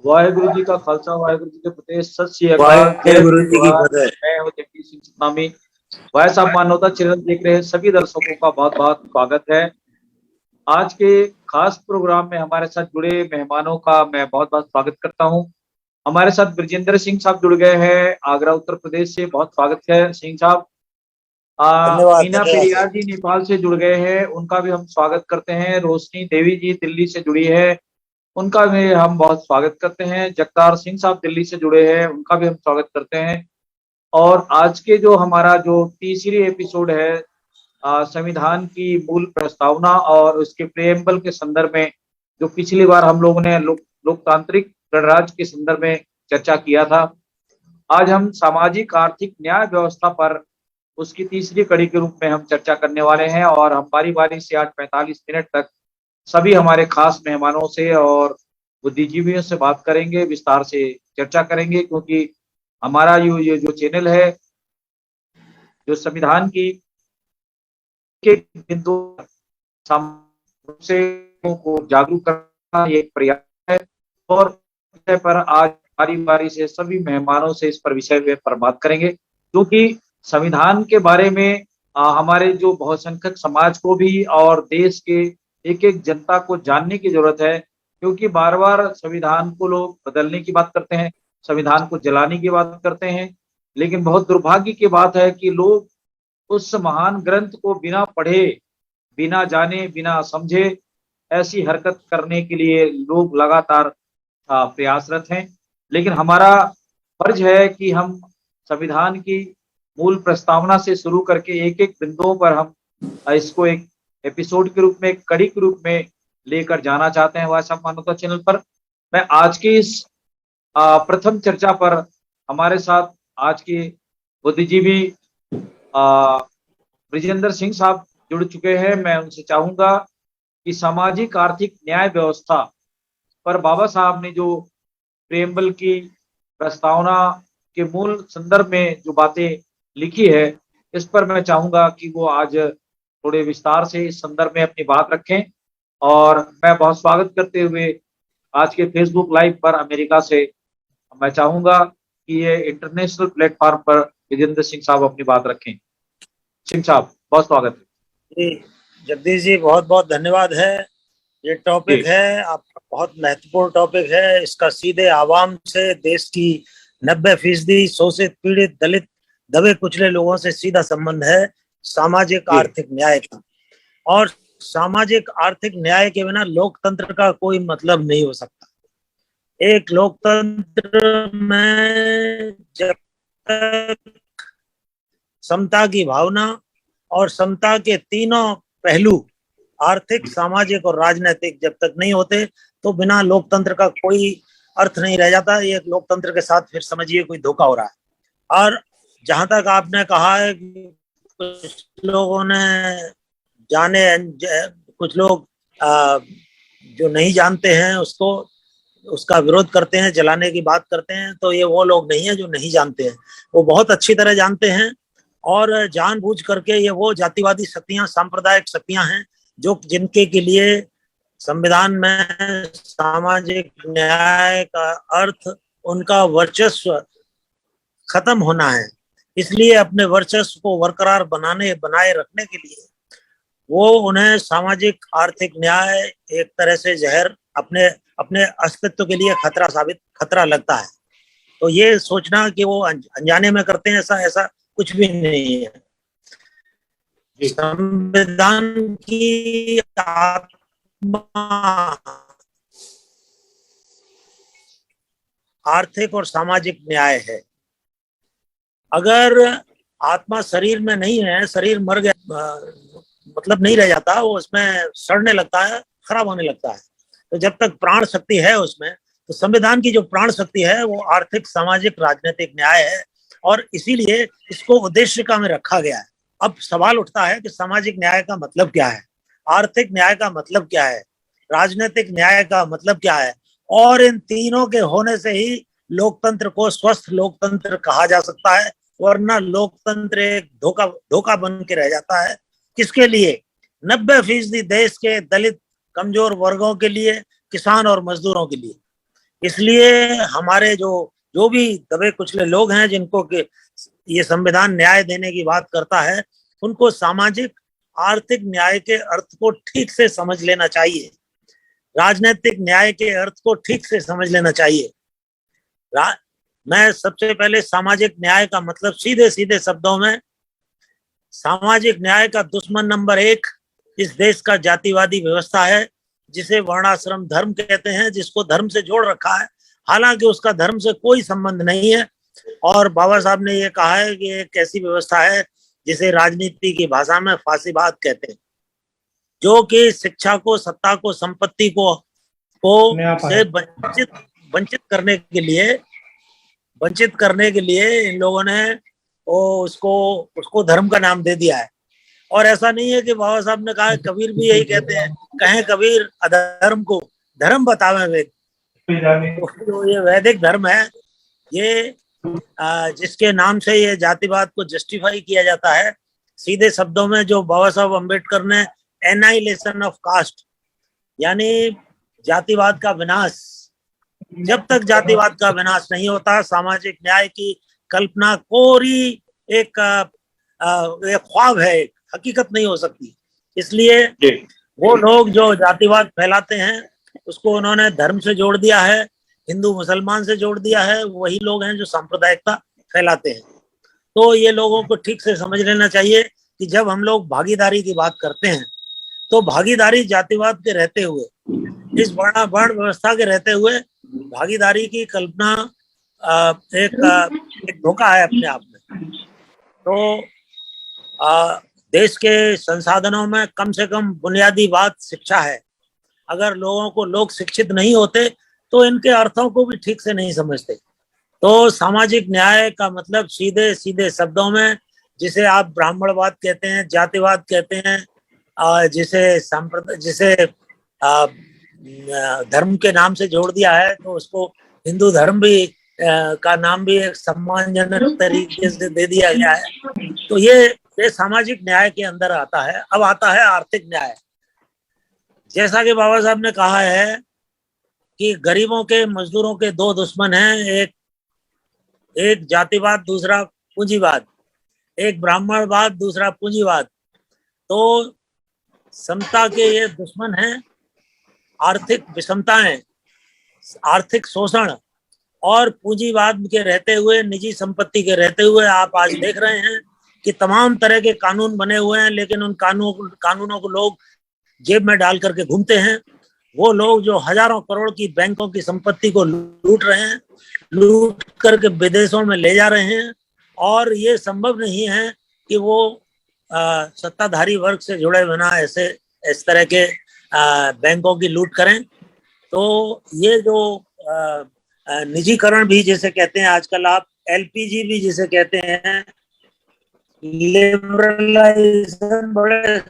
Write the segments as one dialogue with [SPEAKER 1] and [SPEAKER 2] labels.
[SPEAKER 1] वाहेगुरु जी का खालसा वाहेगुरु जी के फतेह। सत श्री अकाल, जय
[SPEAKER 2] वाहेगुरु जी की
[SPEAKER 1] जोहार।
[SPEAKER 2] फतेह।
[SPEAKER 1] मैं हूं जगदीश सिंह सतनामी। भाई साहब, मानवता चैनल देख रहे हैं सभी दर्शकों का बहुत बहुत स्वागत है। आज के खास प्रोग्राम में हमारे साथ जुड़े मेहमानों का मैं बहुत बहुत स्वागत करता हूं। हमारे साथ ब्रजेंद्र सिंह साहब जुड़ गए हैं आगरा उत्तर प्रदेश से, बहुत स्वागत है सिंह साहब।
[SPEAKER 2] धन्यवाद
[SPEAKER 1] मीना
[SPEAKER 2] धन्यवाद सर।
[SPEAKER 1] पेरियार जी नेपाल से जुड़ गए हैं, उनका भी हम स्वागत करते हैं। रोशनी देवी जी दिल्ली से जुड़ी है, उनका भी हम बहुत स्वागत करते हैं। जगतार सिंह साहब दिल्ली से जुड़े हैं, उनका भी हम स्वागत करते हैं। और आज के जो हमारा जो तीसरी एपिसोड है, संविधान की मूल प्रस्तावना और उसके प्रेम्बल के संदर्भ में, जो पिछली बार हम लोगों ने लोकतांत्रिक गणराज्य के संदर्भ में चर्चा किया था, आज हम सामाजिक आर्थिक न्याय व्यवस्था पर उसकी तीसरी कड़ी के रूप में हम चर्चा करने वाले हैं। और हम बारी बारी से आज 45 मिनट तक सभी हमारे खास मेहमानों से और बुद्धिजीवियों से बात करेंगे, विस्तार से चर्चा करेंगे, क्योंकि हमारा ये जो चैनल है, जो संविधान की के बिंदु से को जागरूक करना ये एक प्रयास है। और विषय पर आज बारी बारी से सभी मेहमानों से इस पर विषय पर बात करेंगे, क्योंकि संविधान के बारे में हमारे जो बहुसंख्यक समाज को भी और देश के एक एक जनता को जानने की जरूरत है। क्योंकि बार बार संविधान को लोग बदलने की बात करते हैं, संविधान को जलाने की बात करते हैं, लेकिन बहुत दुर्भाग्य की बात है कि लोग उस महान ग्रंथ को बिना पढ़े, बिना जाने, बिना समझे ऐसी हरकत करने के लिए लोग लगातार प्रयासरत हैं। लेकिन हमारा फर्ज है कि हम संविधान की मूल प्रस्तावना से शुरू करके एक एक बिंदुओं पर हम इसको एक एपिसोड के रूप में, एक कड़ी के रूप में लेकर जाना चाहते हैं वायसा मानवता चैनल पर। मैं आज की इस प्रथम चर्चा पर हमारे साथ आज के बुद्धिजीवी ब्रजेंद्र सिंह साहब जुड़ चुके हैं। मैं उनसे चाहूंगा कि सामाजिक आर्थिक न्याय व्यवस्था पर बाबा साहब ने जो प्रेम्बल की प्रस्तावना के मूल संदर्भ में जो बातें लिखी है, इस पर मैं चाहूंगा कि वो आज थोड़े विस्तार से इस संदर्भ में अपनी बात रखें। और मैं बहुत स्वागत करते हुए आज के फेसबुक लाइव पर अमेरिका से मैं चाहूंगा कि ये इंटरनेशनल प्लेटफॉर्म पर ब्रजेंद्र सिंह साहब अपनी बात रखें। सिंह साहब, बहुत स्वागत है
[SPEAKER 2] जी जगदीश जी, बहुत बहुत धन्यवाद है। ये टॉपिक
[SPEAKER 1] जी।
[SPEAKER 2] है आपका, बहुत महत्वपूर्ण टॉपिक है। इसका सीधे आवाम से, देश की 90% शोषित, पीड़ित, दलित, दबे कुचले लोगों से सीधा संबंध है सामाजिक
[SPEAKER 1] जी।
[SPEAKER 2] आर्थिक न्याय का। और सामाजिक आर्थिक न्याय के बिना लोकतंत्र का कोई मतलब नहीं हो सकता। एक लोकतंत्र में जब तक समता की भावना और समता के तीनों पहलू, आर्थिक, सामाजिक और राजनीतिक, जब तक नहीं होते, तो बिना लोकतंत्र का कोई अर्थ नहीं रह जाता। ये लोकतंत्र के साथ फिर समझिए कोई धोखा हो रहा है। और जहां तक आपने कहा है कि कुछ लोगों ने जाने, कुछ लोग जो नहीं जानते हैं उसको, उसका विरोध करते हैं, जलाने की बात करते हैं, तो ये वो लोग नहीं है जो नहीं जानते हैं, वो बहुत अच्छी तरह जानते हैं। और जानबूझ करके ये वो जातिवादी शक्तियां, सांप्रदायिक शक्तियां हैं जो जिनके के लिए संविधान में सामाजिक न्याय का अर्थ उनका वर्चस्व खत्म होना है। इसलिए अपने वर्चस्व को बरकरार बनाए रखने के लिए वो उन्हें सामाजिक आर्थिक न्याय एक तरह से जहर, अपने अपने अस्तित्व के लिए खतरा लगता है। तो ये सोचना कि वो अनजाने में करते हैं, ऐसा ऐसा कुछ भी नहीं है। संविधान की आत्मा आर्थिक और सामाजिक न्याय है। अगर आत्मा शरीर में नहीं है, शरीर मर गया, मतलब नहीं रह जाता, वो उसमें सड़ने लगता है, खराब होने लगता है। तो जब तक प्राण शक्ति है उसमें, तो संविधान की जो प्राण शक्ति है वो आर्थिक, सामाजिक, राजनीतिक न्याय है। और इसीलिए इसको उद्देशिका में रखा गया है। अब सवाल उठता है कि सामाजिक न्याय का मतलब क्या है, आर्थिक न्याय का मतलब क्या है, राजनीतिक न्याय का मतलब क्या है। और इन तीनों के होने से ही लोकतंत्र को स्वस्थ लोकतंत्र कहा जा सकता है, वरना लोकतंत्र एक धोखा बन के रह जाता है। किसके लिए? 90% देश के दलित, कमजोर वर्गों के लिए, किसान और मजदूरों के लिए। इसलिए हमारे जो जो भी दबे कुचले लोग हैं, जिनको के ये संविधान न्याय देने की बात करता है, उनको सामाजिक आर्थिक न्याय के अर्थ को ठीक से समझ लेना चाहिए, राजनीतिक न्याय के अर्थ को ठीक से समझ लेना चाहिए। मैं सबसे पहले सामाजिक न्याय का मतलब सीधे सीधे शब्दों में, सामाजिक न्याय का दुश्मन नंबर 1 इस देश का जातिवादी व्यवस्था है, जिसे वर्णाश्रम धर्म कहते हैं, जिसको धर्म से जोड़ रखा है, हालांकि उसका धर्म से कोई संबंध नहीं है। और बाबा साहब ने ये कहा है कि एक ऐसी व्यवस्था है जिसे राजनीति की भाषा में फांसीवाद कहते हैं, जो कि शिक्षा को, सत्ता को, संपत्ति को से वंचित करने के लिए इन लोगों ने उसको धर्म का नाम दे दिया है। और ऐसा नहीं है कि बाबा साहब ने कहा, कबीर भी यही कहते हैं, कहें कबीर अधर्म को धर्म बतावे वेद। तो ये वैदिक धर्म है, ये जिसके नाम से ये जातिवाद को जस्टिफाई किया जाता है। सीधे शब्दों में जो बाबा साहब अम्बेडकर ने एनाइलेशन ऑफ कास्ट, यानी जातिवाद का विनाश, जब तक जातिवाद का विनाश नहीं होता, सामाजिक न्याय की कल्पना कोरी एक ख्वाब है, एक हकीकत नहीं हो सकती। इसलिए वो लोग जो जातिवाद फैलाते हैं, उसको उन्होंने धर्म से जोड़ दिया है, हिंदू मुसलमान से जोड़ दिया है, वही लोग हैं जो सांप्रदायिकता फैलाते हैं। तो ये लोगों को ठीक से समझ लेना चाहिए कि जब हम लोग भागीदारी की बात करते हैं, तो भागीदारी जातिवाद के रहते हुए, इस वर्ण व्यवस्था के रहते हुए भागीदारी की कल्पना एक धोखा है अपने आप में। तो देश के संसाधनों में कम से कम बुनियादी बात शिक्षा है। अगर लोग शिक्षित नहीं होते तो इनके अर्थों को भी ठीक से नहीं समझते। तो सामाजिक न्याय का मतलब सीधे सीधे शब्दों में, जिसे आप ब्राह्मणवाद कहते हैं, जातिवाद कहते हैं, जिसे धर्म के नाम से जोड़ दिया है, तो उसको हिंदू धर्म भी का नाम भी एक सम्मानजनक तरीके से दे दिया गया है। तो ये सामाजिक न्याय के अंदर आता है। अब आता है आर्थिक न्याय। जैसा कि बाबा साहब ने कहा है कि गरीबों के, मजदूरों के 2 दुश्मन हैं, एक जातिवाद, दूसरा पूंजीवाद, एक ब्राह्मणवाद, दूसरा पूंजीवाद। तो समता के ये दुश्मन हैं, आर्थिक विषमताएं, आर्थिक शोषण और पूंजीवाद के रहते हुए, निजी संपत्ति के रहते हुए आप आज देख रहे हैं कि तमाम तरह के कानून बने हुए हैं, लेकिन उन कानूनों को लोग जेब में डाल करके घूमते हैं। वो लोग जो हजारों करोड़ की बैंकों की संपत्ति को लूट रहे हैं, लूट करके विदेशों में ले जा रहे हैं, और ये संभव नहीं है कि वो सत्ताधारी वर्ग से जुड़े बिना इस तरह के बैंकों की लूट करें। तो ये जो निजीकरण भी जिसे कहते हैं आजकल, आप एलपीजी भी जिसे कहते हैं, लिबरलाइजेशन, बड़े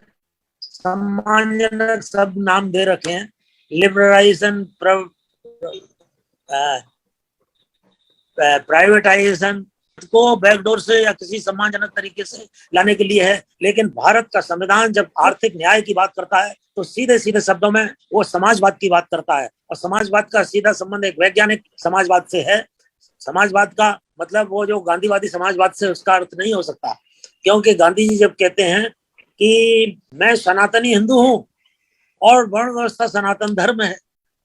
[SPEAKER 2] सम्मानजनक सब नाम दे रखे हैं, लिबरलाइजेशन, प्राइवेटाइजेशन को बैकडोर से या किसी सम्मानजनक तरीके से लाने के लिए है। लेकिन भारत का संविधान जब आर्थिक न्याय की बात करता है, तो सीधे सीधे शब्दों में वो समाजवाद की बात करता है, और समाजवाद का सीधा संबंध एक वैज्ञानिक समाजवाद से है। समाजवाद का मतलब वो जो गांधीवादी समाजवाद से उसका अर्थ नहीं हो सकता, क्योंकि गांधी जी जब कहते हैं कि मैं सनातनी हिंदू हूं और वर्ण व्यवस्था सनातन धर्म है,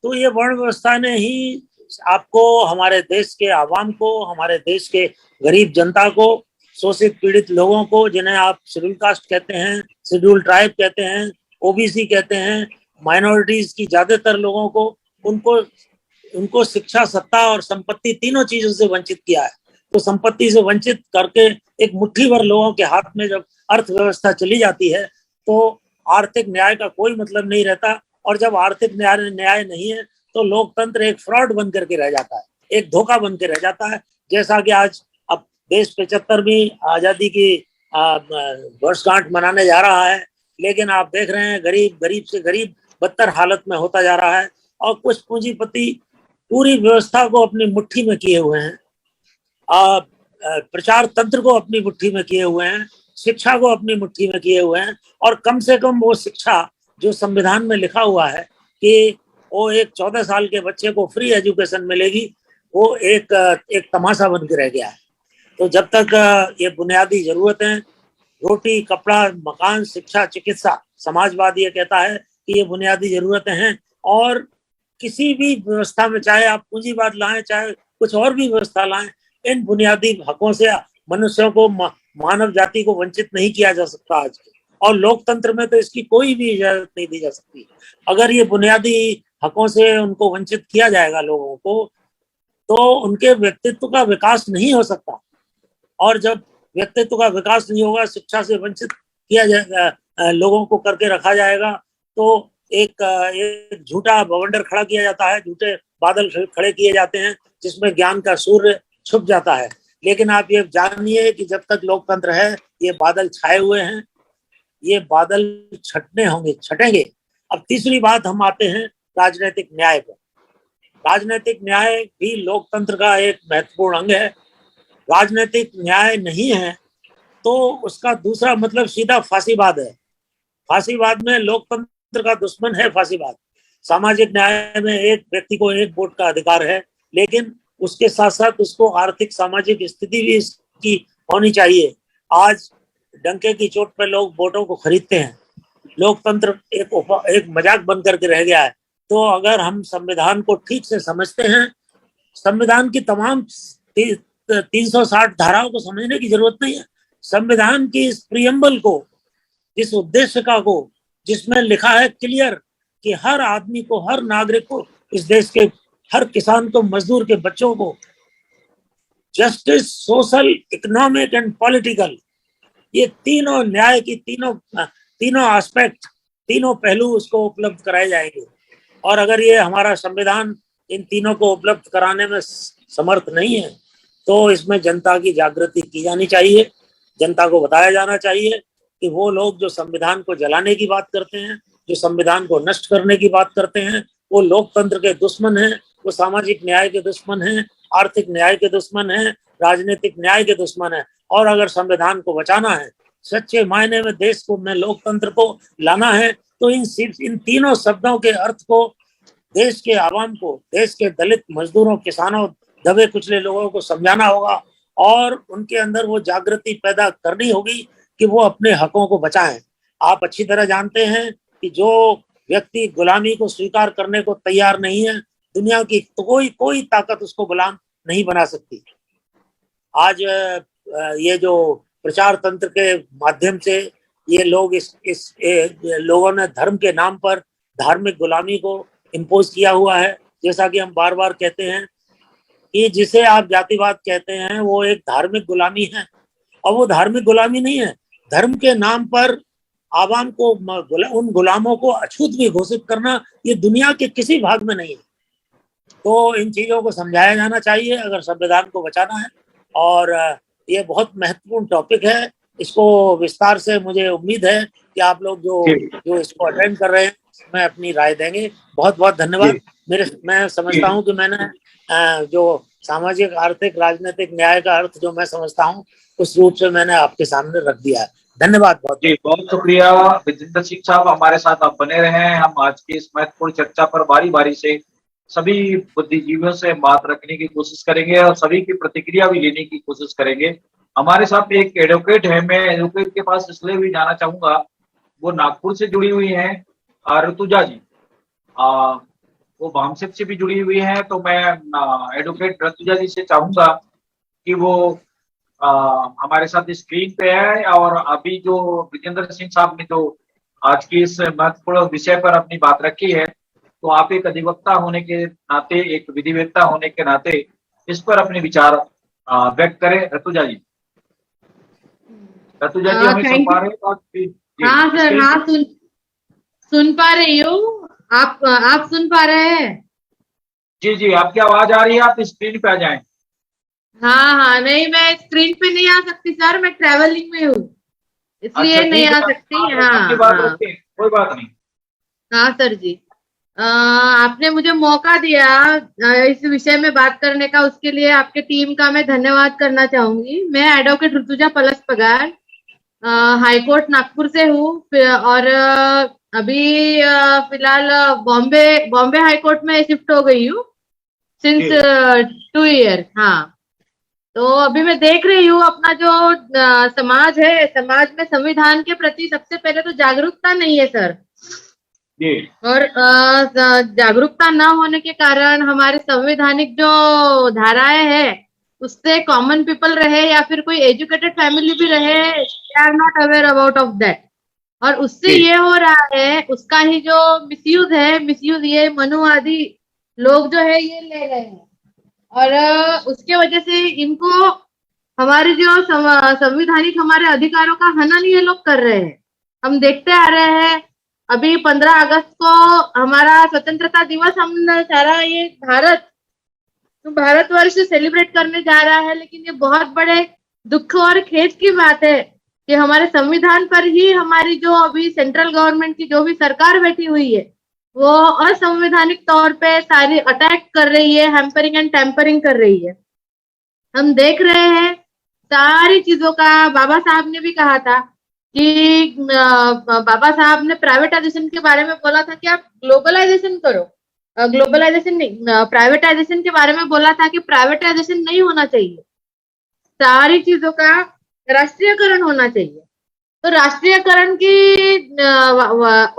[SPEAKER 2] तो ये वर्ण व्यवस्था ने ही आपको, हमारे देश के आवाम को, हमारे देश के गरीब जनता को, शोषित पीड़ित लोगों को, जिन्हें आप शेड्यूल कास्ट कहते हैं, शेड्यूल ट्राइब कहते हैं, ओबीसी कहते हैं, माइनॉरिटीज की ज्यादातर लोगों को, उनको शिक्षा, सत्ता और संपत्ति, तीनों चीजों से वंचित किया है। तो संपत्ति से वंचित करके एक मुट्ठी भर लोगों के हाथ में जब अर्थव्यवस्था चली जाती है, तो आर्थिक न्याय का कोई मतलब नहीं रहता। और जब आर्थिक न्याय नहीं है, तो लोकतंत्र एक फ्रॉड बन करके रह जाता है, एक धोखा बन के रह जाता है। जैसा कि आज अब देश 75वीं आजादी की वर्षगांठ मनाने जा रहा है, लेकिन आप देख रहे हैं गरीब से गरीब बदतर हालत में होता जा रहा है, और कुछ पूंजीपति पूरी व्यवस्था को अपनी मुट्ठी में किए हुए हैं, प्रचार तंत्र को अपनी मुट्ठी में किए हुए हैं, शिक्षा को अपनी मुट्ठी में किए हुए हैं। और कम से कम वो शिक्षा जो संविधान में लिखा हुआ है कि वो एक 14 साल के बच्चे को फ्री एजुकेशन मिलेगी, वो एक तमाशा बन के रह गया है। तो जब तक ये बुनियादी जरूरतें, रोटी, कपड़ा, मकान, शिक्षा, चिकित्सा, समाजवाद ये कहता है कि ये बुनियादी जरूरतें हैं, और किसी भी व्यवस्था में, चाहे आप पूंजीवाद लाएं, चाहे कुछ और भी व्यवस्था लाएं, इन बुनियादी हकों से मनुष्यों को, मानव जाति को वंचित नहीं किया जा सकता आज के। और लोकतंत्र में तो इसकी कोई भी इजाजत नहीं दी जा सकती। अगर ये बुनियादी हकों से उनको वंचित किया जाएगा लोगों को, तो उनके व्यक्तित्व का विकास नहीं हो सकता। और जब व्यक्तित्व का विकास नहीं होगा, शिक्षा से वंचित किया जाएगा, लोगों को करके रखा जाएगा, तो एक झूठा बवंडर खड़ा किया जाता है, झूठे बादल खड़े किए जाते हैं जिसमें ज्ञान का सूर्य छुप जाता है। लेकिन आप ये जानिए कि जब तक लोकतंत्र है, ये बादल छाए हुए हैं, ये बादल छटेंगे। अब तीसरी बात, हम आते हैं राजनीतिक न्याय पर। राजनीतिक न्याय भी लोकतंत्र का एक महत्वपूर्ण अंग है। राजनीतिक न्याय नहीं है तो उसका दूसरा मतलब सीधा फांसीवाद है। फांसीवाद में लोकतंत्र का दुश्मन है फांसीवाद। सामाजिक न्याय में एक व्यक्ति को एक वोट का अधिकार है, लेकिन उसके साथ साथ उसको आर्थिक सामाजिक स्थिति भी इसकी होनी चाहिए। आज डंके की चोट पर लोग वोटों को खरीदते हैं। लोकतंत्र एक मजाक बन करके रह गया है। तो अगर हम संविधान को ठीक से समझते हैं, संविधान की तमाम 360 धाराओं को समझने की जरूरत नहीं है। संविधान की इस प्रियम्बल को, इस उद्देश्य का को, जिसमें लिखा है क्लियर कि हर आदमी को, हर नागरिक को, इस देश के हर किसान को, मजदूर के बच्चों को justice, social, economic and political, ये तीनों न्याय की तीनों एस्पेक्ट, तीनों पहलू उसको उपलब्ध कराए जाएंगे। और अगर ये हमारा संविधान इन तीनों को उपलब्ध कराने में समर्थ नहीं है, तो इसमें जनता की जागृति की जानी चाहिए। जनता को बताया जाना चाहिए कि वो लोग जो संविधान को जलाने की बात करते हैं, जो संविधान को नष्ट करने की बात करते हैं, वो लोकतंत्र के दुश्मन हैं, वो सामाजिक न्याय के दुश्मन हैं, आर्थिक न्याय के दुश्मन हैं, राजनीतिक न्याय के दुश्मन हैं। और अगर संविधान को बचाना है, सच्चे मायने में देश को, में लोकतंत्र को लाना है, तो इन तीनों शब्दों के अर्थ को देश के आवाम को, देश के दलित, मजदूरों, किसानों, दबे कुचले लोगों को समझाना होगा, और उनके अंदर वो जागृति पैदा करनी होगी कि वो अपने हकों को बचाएं। आप अच्छी तरह जानते हैं कि जो व्यक्ति गुलामी को स्वीकार करने को तैयार नहीं है, दुनिया की तो कोई ताकत उसको गुलाम नहीं बना सकती। आज ये जो प्रचार तंत्र के माध्यम से ये लोग लोगों ने धर्म के नाम पर धार्मिक गुलामी को इम्पोज किया हुआ है। जैसा कि हम बार बार कहते हैं कि जिसे आप जातिवाद कहते हैं, वो एक धार्मिक गुलामी है। और वो धार्मिक गुलामी नहीं है, धर्म के नाम पर आवाम को, उन गुलामों को अछूत भी घोषित करना, ये दुनिया के किसी भाग में नहीं है। तो इन चीजों को समझाया जाना चाहिए अगर संविधान को बचाना है। और ये बहुत महत्वपूर्ण टॉपिक है। इसको विस्तार से, मुझे उम्मीद है कि आप लोग जो इसको अटेंड कर रहे हैं, मैं अपनी राय देंगे। बहुत बहुत धन्यवाद। मैं समझता हूँ कि मैंने जो सामाजिक, आर्थिक, राजनीतिक न्याय का अर्थ जो मैं समझता हूँ, उस रूप से मैंने आपके सामने रख दिया है। धन्यवाद।
[SPEAKER 1] बहुत शुक्रिया विजेंद्र सिंह साहब, हमारे साथ आप बने रहे। हम आज की इस महत्वपूर्ण चर्चा पर बारी बारी से सभी बुद्धिजीवियों से बात रखने की कोशिश करेंगे और सभी की प्रतिक्रिया भी लेने की कोशिश करेंगे। हमारे साथ एक एडवोकेट है, मैं एडवोकेट के पास इसलिए भी जाना चाहूंगा, वो नागपुर से जुड़ी हुई है, ऋतुजा जी। वो भामसेप से भी जुड़ी हुई है। तो मैं एडवोकेट ऋतुजा जी से चाहूंगा कि वो हमारे साथ स्क्रीन पे है। और अभी जो विजेंद्र सिंह साहब ने जो आज की इस महत्वपूर्ण विषय पर अपनी बात रखी है, तो आप एक अधिवक्ता होने के नाते, एक विधिवेत्ता होने के नाते इस पर अपने विचार व्यक्त करें। ऋतुजा जी, हमें सुन पा रहे हैं?
[SPEAKER 3] हाँ सर, हाँ सुन पा रही हूँ। आप सुन पा रहे हैं?
[SPEAKER 1] जी जी, आपकी आवाज आ रही है, आप स्क्रीन पे आ जाएं।
[SPEAKER 3] हाँ, नहीं मैं स्क्रीन पे नहीं आ सकती सर, मैं ट्रैवलिंग में हूँ, इसलिए नहीं आ सकती। हाँ,
[SPEAKER 1] कोई बात नहीं।
[SPEAKER 3] हाँ सर जी, आपने मुझे मौका दिया इस विषय में बात करने का, उसके लिए आपके टीम का मैं धन्यवाद करना चाहूंगी। मैं एडवोकेट ऋतुजा पलस पगार, हाईकोर्ट नागपुर से हूँ, और अभी फिलहाल बॉम्बे बॉम्बे हाई कोर्ट में शिफ्ट हो गई हूँ सिंस 2 ईयर। हाँ, तो अभी मैं देख रही हूँ अपना जो समाज है, समाज में संविधान के प्रति सबसे पहले तो जागरूकता नहीं है सर।
[SPEAKER 1] जी
[SPEAKER 3] और जागरूकता न होने के कारण हमारे संवैधानिक जो धाराएं हैं उससे कॉमन पीपल रहे या फिर कोई एजुकेटेड फैमिली भी रहे, they are not aware about of that. और उससे
[SPEAKER 1] जी
[SPEAKER 3] ये हो रहा है, उसका ही जो मिसयूज है, मिसयूज ये मनुवादी लोग जो है ये ले रहे हैं। और उसके वजह से इनको हमारे जो संविधानिक हमारे अधिकारों का हनन ये लोग कर रहे हैं। हम देखते आ रहे हैं, अभी 15 अगस्त को हमारा स्वतंत्रता दिवस हम सारा ये भारतवर्ष सेलिब्रेट करने जा रहा है, लेकिन ये बहुत बड़े दुख और खेद की बात है कि हमारे संविधान पर ही हमारी जो अभी सेंट्रल गवर्नमेंट की जो भी सरकार बैठी हुई है वो असंवैधानिक तौर पे सारी अटैक कर रही है, हैम्परिंग एंड टेम्परिंग कर रही है। हम देख रहे हैं सारी चीजों का। बाबा साहब ने भी कहा था कि बाबा साहब ने प्राइवेटाइजेशन के बारे में बोला था कि आप ग्लोबलाइजेशन करो, ग्लोबलाइजेशन नहीं, प्राइवेटाइजेशन के बारे में बोला था कि प्राइवेटाइजेशन नहीं होना चाहिए, सारी चीजों का राष्ट्रीयकरण होना चाहिए। तो राष्ट्रीयकरण की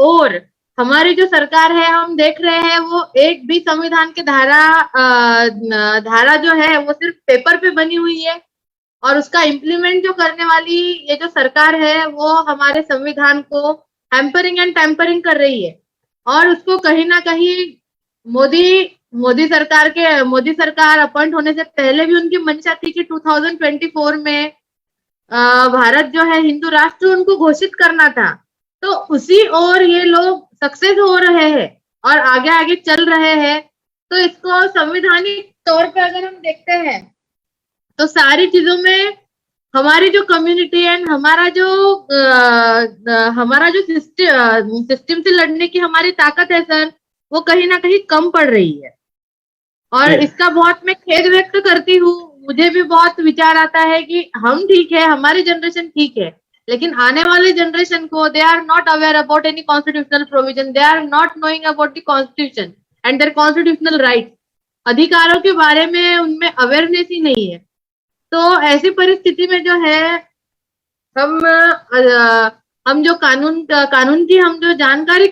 [SPEAKER 3] और हमारी जो सरकार है, हम देख रहे हैं वो एक भी संविधान की धारा जो है वो सिर्फ पेपर पे बनी हुई है, और उसका इम्प्लीमेंट जो करने वाली ये जो सरकार है वो हमारे संविधान को हैम्परिंग एंड टेम्परिंग कर रही है। और उसको कहीं ना कहीं मोदी मोदी सरकार अपॉइंट होने से पहले भी उनकी मंशा थी कि 2024 में भारत जो है हिंदू राष्ट्र उनको घोषित करना था। तो उसी ओर ये लोग सक्सेस हो रहे हैं और आगे आगे चल रहे हैं। तो इसको संवैधानिक तौर पे अगर हम देखते हैं तो सारी चीजों में हमारी जो कम्युनिटी एंड हमारा जो सिस्टम से लड़ने की हमारी ताकत है सर, वो कहीं ना कहीं कम पड़ रही है। और इसका बहुत मैं खेद व्यक्त करती हूँ। मुझे भी बहुत विचार आता है कि हम ठीक है, हमारी जनरेशन ठीक है, लेकिन आने वाली जनरेशन को they are not aware about any constitutional provision, they are not knowing about the constitution and their constitutional right. अधिकारों के बारे में उनमें अवेयरनेस ही नहीं है। तो ऐसी परिस्थिति में जो है हम जो कानून की हम जो जानकार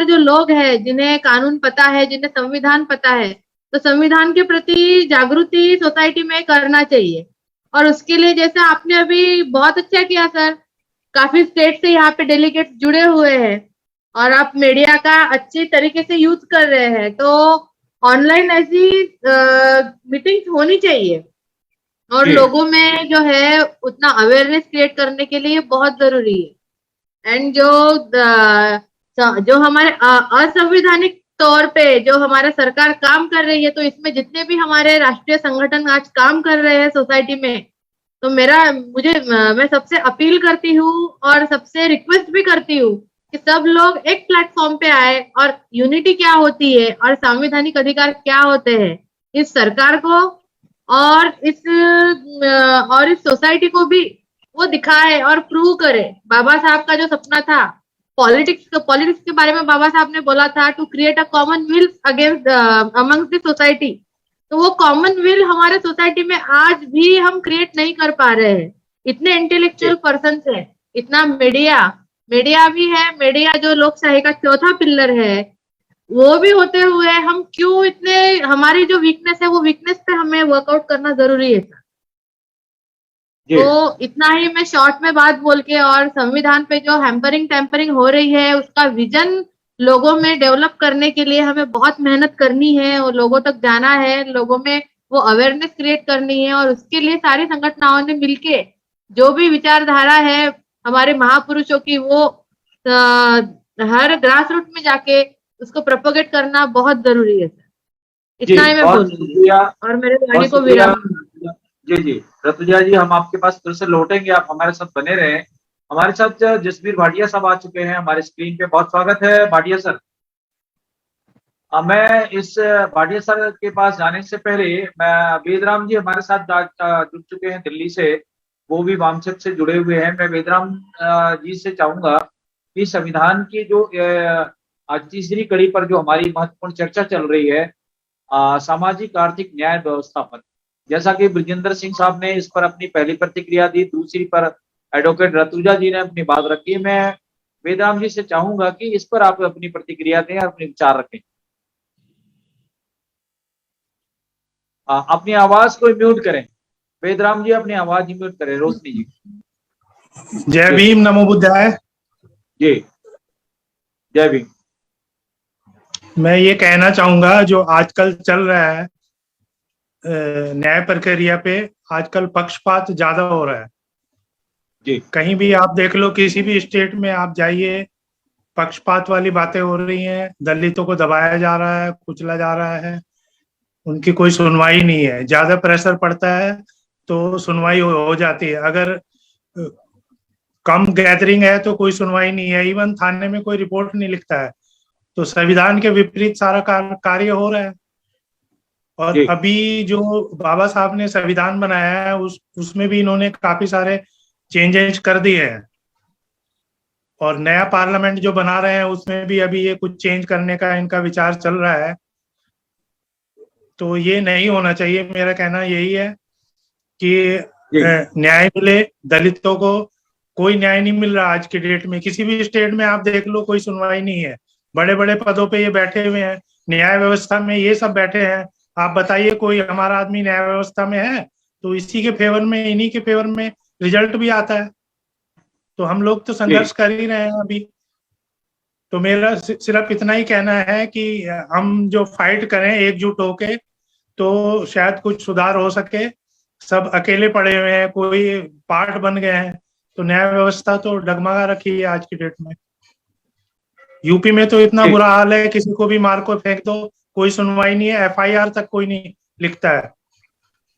[SPEAKER 3] जो लोग हैं, जिन्हें कानून पता है, जिन्हें संविधान पता है, तो संविधान के प्रति जागृति सोसाइटी में करना चाहिए। और उसके लिए जैसे आपने अभी बहुत अच्छा किया सर, काफी स्टेट से यहाँ पे डेलीगेट्स जुड़े हुए हैं और आप मीडिया का अच्छी तरीके से यूज कर रहे हैं। तो ऑनलाइन ऐसी मीटिंग्स होनी चाहिए और लोगों में जो है उतना अवेयरनेस क्रिएट करने के लिए बहुत जरूरी है। एंड जो हमारे असंवैधानिक तौर पे जो हमारा सरकार काम कर रही है, तो इसमें जितने भी हमारे राष्ट्रीय संगठन आज काम कर रहे हैं सोसाइटी में, तो मैं सबसे अपील करती हूँ और सबसे रिक्वेस्ट भी करती हूँ कि सब लोग एक प्लेटफॉर्म पे आए और यूनिटी क्या होती है और संवैधानिक अधिकार क्या होते हैं इस सरकार को और इस सोसाइटी को भी वो दिखाए और प्रूव करे। बाबा साहब का जो सपना था, पॉलिटिक्स के बारे में बाबा साहब ने बोला था to create a common will against amongst the society. तो वो कॉमन विल हमारे सोसाइटी में आज भी हम क्रिएट नहीं कर पा रहे हैं। इतने इंटेलेक्चुअल पर्सन है, इतना मीडिया भी है, मीडिया जो लोकशाही का चौथा पिलर है, वो भी होते हुए हम क्यों इतने, हमारी जो वीकनेस है वो वीकनेस पे हमें वर्कआउट करना जरूरी है। तो इतना ही मैं शॉर्ट में बात बोल के, और संविधान पे जो हैम्परिंग टेम्परिंग हो रही है उसका विजन लोगों में डेवलप करने के लिए हमें बहुत मेहनत करनी है और लोगों तक जाना है, लोगों में वो अवेयरनेस क्रिएट करनी है। और उसके लिए सारी संगठनाओं ने मिलके जो भी विचारधारा है हमारे महापुरुषों की, वो हर ग्रास रूट में जाके उसको प्रोपोगेट करना बहुत जरूरी है। इतना ही मैं बोलूंगी और मेरे वाणी को विराम।
[SPEAKER 1] जी रतुजा जी, हम आपके पास फिर से लौटेंगे, आप हमारे साथ बने रहे। हमारे साथ जसबीर भाटिया साहब आ चुके हैं हमारे स्क्रीन पे, बहुत स्वागत है भाटिया सर। मैं इस भाटिया सर के पास जाने से पहले वेदराम जी हमारे साथ जुड़ चुके हैं दिल्ली से, वो भी वामचक से जुड़े हुए हैं। मैं वेदराम जी से चाहूंगा कि संविधान की जो आज तीसरी कड़ी पर जो हमारी महत्वपूर्ण चर्चा चल रही है, सामाजिक आर्थिक न्याय व्यवस्था पर, जैसा कि ब्रजेंद्र सिंह साहब ने इस पर अपनी पहली प्रतिक्रिया दी, दूसरी पर एडवोकेट रतुजा जी ने अपनी बात रखी। मैं वेदराम जी से चाहूंगा कि इस पर आप अपनी प्रतिक्रिया दें और अपने विचार रखें। अपनी आवाज को म्यूट करें, वेदराम जी अपनी आवाज म्यूट करें। रोशनी जी।
[SPEAKER 4] जय भीम, नमो बुद्धाय।
[SPEAKER 1] जी, जय भीम।
[SPEAKER 4] मैं ये कहना चाहूंगा जो आजकल चल रहा है न्याय प्रक्रिया पे, आजकल पक्षपात ज्यादा हो रहा है
[SPEAKER 1] जी।
[SPEAKER 4] कहीं भी आप देख लो, किसी भी स्टेट में आप जाइए, पक्षपात वाली बातें हो रही हैं। दलितों को दबाया जा रहा है, कुचला जा रहा है, उनकी कोई सुनवाई नहीं है। ज्यादा प्रेशर पड़ता है तो सुनवाई हो जाती है, अगर कम गैदरिंग है तो कोई सुनवाई नहीं है। इवन थाने में कोई रिपोर्ट नहीं लिखता है। तो संविधान के विपरीत सारा कार्य हो रहा है। और अभी जो बाबा साहब ने संविधान बनाया है उसमें भी इन्होंने काफी सारे चेंजेस कर दिए हैं। और नया पार्लियामेंट जो बना रहे हैं उसमें भी अभी ये कुछ चेंज करने का इनका विचार चल रहा है। तो ये नहीं होना चाहिए। मेरा कहना यही है कि न्याय मिले दलितों को। कोई न्याय नहीं मिल रहा आज की डेट में। किसी भी स्टेट में आप देख लो, कोई सुनवाई नहीं है। बड़े बड़े पदों पे ये बैठे हुए हैं, न्याय व्यवस्था में ये सब बैठे हैं। आप बताइए कोई हमारा आदमी न्याय व्यवस्था में है तो इसी के फेवर में, इन्हीं के फेवर में रिजल्ट भी आता है। तो हम लोग तो संघर्ष कर ही रहे हैं अभी। तो मेरा सिर्फ इतना ही कहना है कि हम जो फाइट करें एकजुट होके तो शायद कुछ सुधार हो सके। सब अकेले पड़े हुए हैं, कोई पार्ट बन गए हैं तो न्याय व्यवस्था तो डगमगा रखी है आज की डेट में। यूपी में तो इतना बुरा हाल है, किसी को भी मार को फेंक दो, कोई सुनवाई नहीं है, एफआईआर तक कोई नहीं लिखता है।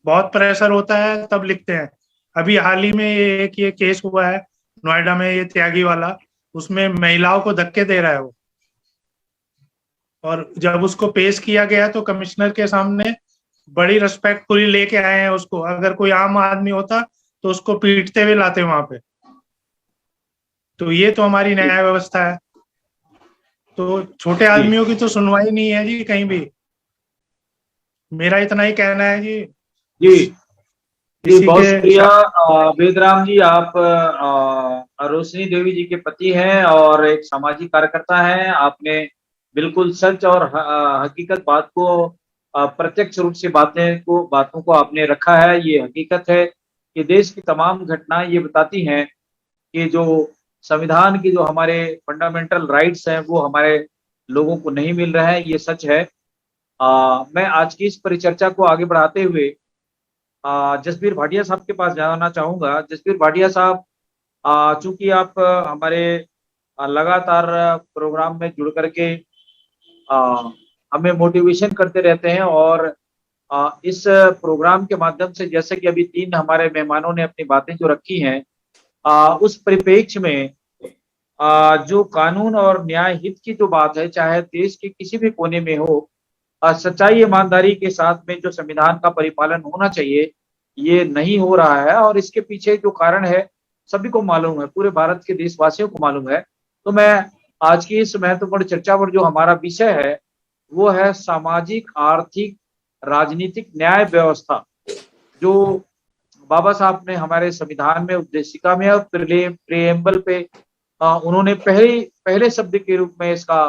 [SPEAKER 4] बहुत प्रेशर होता है तब लिखते हैं। अभी हाल ही में ये केस हुआ है नोएडा में, ये त्यागी वाला, उसमें महिलाओं को धक्के दे रहा है वो। और जब उसको पेश किया गया तो कमिश्नर के सामने बड़ी रिस्पेक्टफुली लेके आए हैं उसको। अगर कोई आम आदमी होता तो उसको पीटते हुए लाते वहां पे। तो ये तो हमारी न्याय व्यवस्था है। तो छोटे आदमियों की तो सुनवाई नहीं है जी कहीं भी। मेरा इतना ही कहना है जी।
[SPEAKER 1] जी बहुत शुक्रिया वेदराम जी। आप रोशनी देवी जी के पति हैं और एक सामाजिक कार्यकर्ता हैं। आपने बिल्कुल सच और हकीकत बात को प्रत्यक्ष रूप से बातों को आपने रखा है। ये हकीकत है कि देश की तमाम घटनाएं ये बताती हैं कि जो संविधान की जो हमारे फंडामेंटल राइट्स हैं वो हमारे लोगों को नहीं मिल रहे हैं। ये सच है। मैं आज की इस परिचर्चा को आगे बढ़ाते हुए जसबीर भाटिया साहब के पास जाना चाहूंगा। जसबीर भाटिया साहब, चूंकि आप हमारे लगातार प्रोग्राम में जुड़ करके हमें मोटिवेशन करते रहते हैं और इस प्रोग्राम के माध्यम से, जैसे कि अभी 3 हमारे मेहमानों ने अपनी बातें जो रखी हैं, उस परिप्रेक्ष्य में जो कानून और न्याय हित की जो बात है, चाहे देश के किसी भी कोने में हो, सच्चाई ईमानदारी के साथ में जो संविधान का परिपालन होना चाहिए, ये नहीं हो रहा है। और इसके पीछे जो कारण है सभी को मालूम है, पूरे भारत के देशवासियों को मालूम है। तो मैं आज की इस महत्वपूर्ण चर्चा पर जो हमारा विषय है वो है सामाजिक आर्थिक राजनीतिक न्याय व्यवस्था, जो बाबा साहब ने हमारे संविधान में उद्देशिका में और प्रेएम्बल पे उन्होंने पहले शब्द के रूप में इसका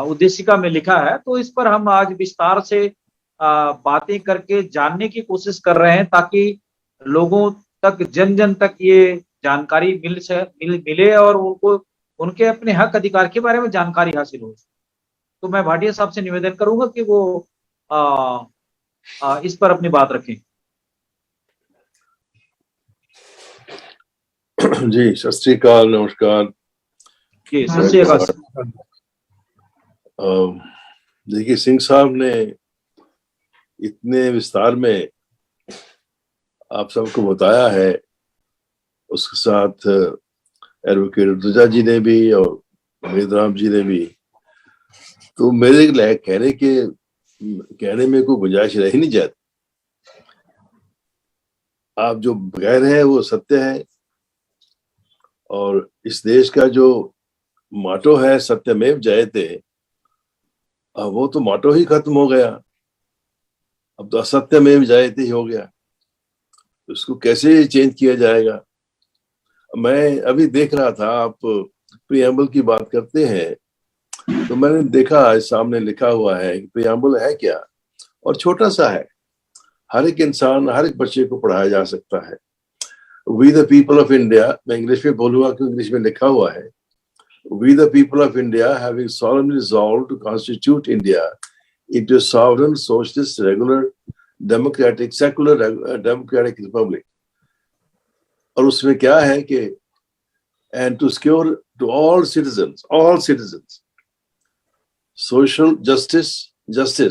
[SPEAKER 1] उद्देशिका में लिखा है। तो इस पर हम आज विस्तार से बातें करके जानने की कोशिश कर रहे हैं ताकि लोगों तक, जन जन तक ये जानकारी मिले और उनको उनके अपने हक अधिकार के बारे में जानकारी हासिल हो। तो मैं भाटिया साहब से निवेदन करूंगा कि वो इस पर अपनी बात रखें।
[SPEAKER 5] जी, सत श्री अकाल, नमस्कार
[SPEAKER 1] जी, सत श्री अकाल।
[SPEAKER 5] देखिए, सिंह साहब ने इतने विस्तार में आप सबको बताया है, उसके साथ एडवोकेट रतुजा जी ने भी और वेदराम जी ने भी। तो मेरे कहने में कोई गुंजाइश रह ही नहीं जाती। आप जो कह रहे हैं वो सत्य है और इस देश का जो माटो है सत्यमेव जयते, वो तो माटो ही खत्म हो गया, अब तो असत्यमेव जयते ही हो गया। उसको कैसे चेंज किया जाएगा? मैं अभी देख रहा था, आप प्रियम्बल की बात करते हैं, तो मैंने देखा सामने लिखा हुआ है कि प्रियम्बल है क्या, और छोटा सा है, हर एक इंसान, हर एक बच्चे को पढ़ाया जा सकता है। We the people of India, मैं इंग्लिश में बोलूंगा क्योंकि इंग्लिश में लिखा हुआ है, we the people of India having solemnly resolved to constitute India into a sovereign, socialist, regular, democratic, secular, democratic republic। और उसमें क्या है कि and to secure to all citizens social justice,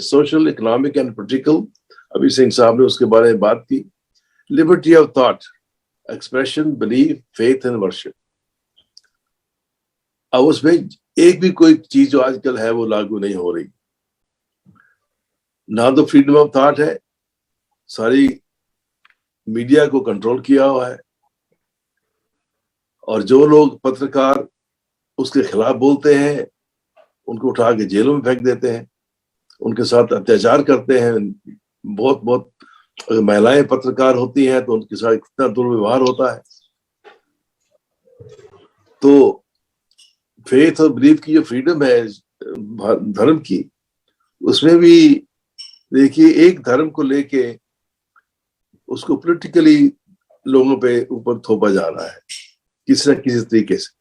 [SPEAKER 5] social, economic and political, अभी सिंह साहब ने उसके बारे में बात की, liberty of thought, expression, belief, faith and worship। अब उसमें एक भी कोई चीज जो आजकल है वो लागू नहीं हो रही, ना तो फ्रीडम ऑफ थॉट है, सारी मीडिया को कंट्रोल किया हुआ है, और जो लोग पत्रकार उसके खिलाफ बोलते हैं उनको उठा के जेलों में फेंक देते हैं, उनके साथ अत्याचार करते हैं। बहुत महिलाएं पत्रकार होती हैं तो उनके साथ कितना दुर्व्यवहार होता है। तो फेथ और बिलीफ की जो फ्रीडम है धर्म की, उसमें भी देखिए एक धर्म को लेके उसको पॉलिटिकली लोगों पे ऊपर थोपा जा रहा है किसी न किसी तरीके से।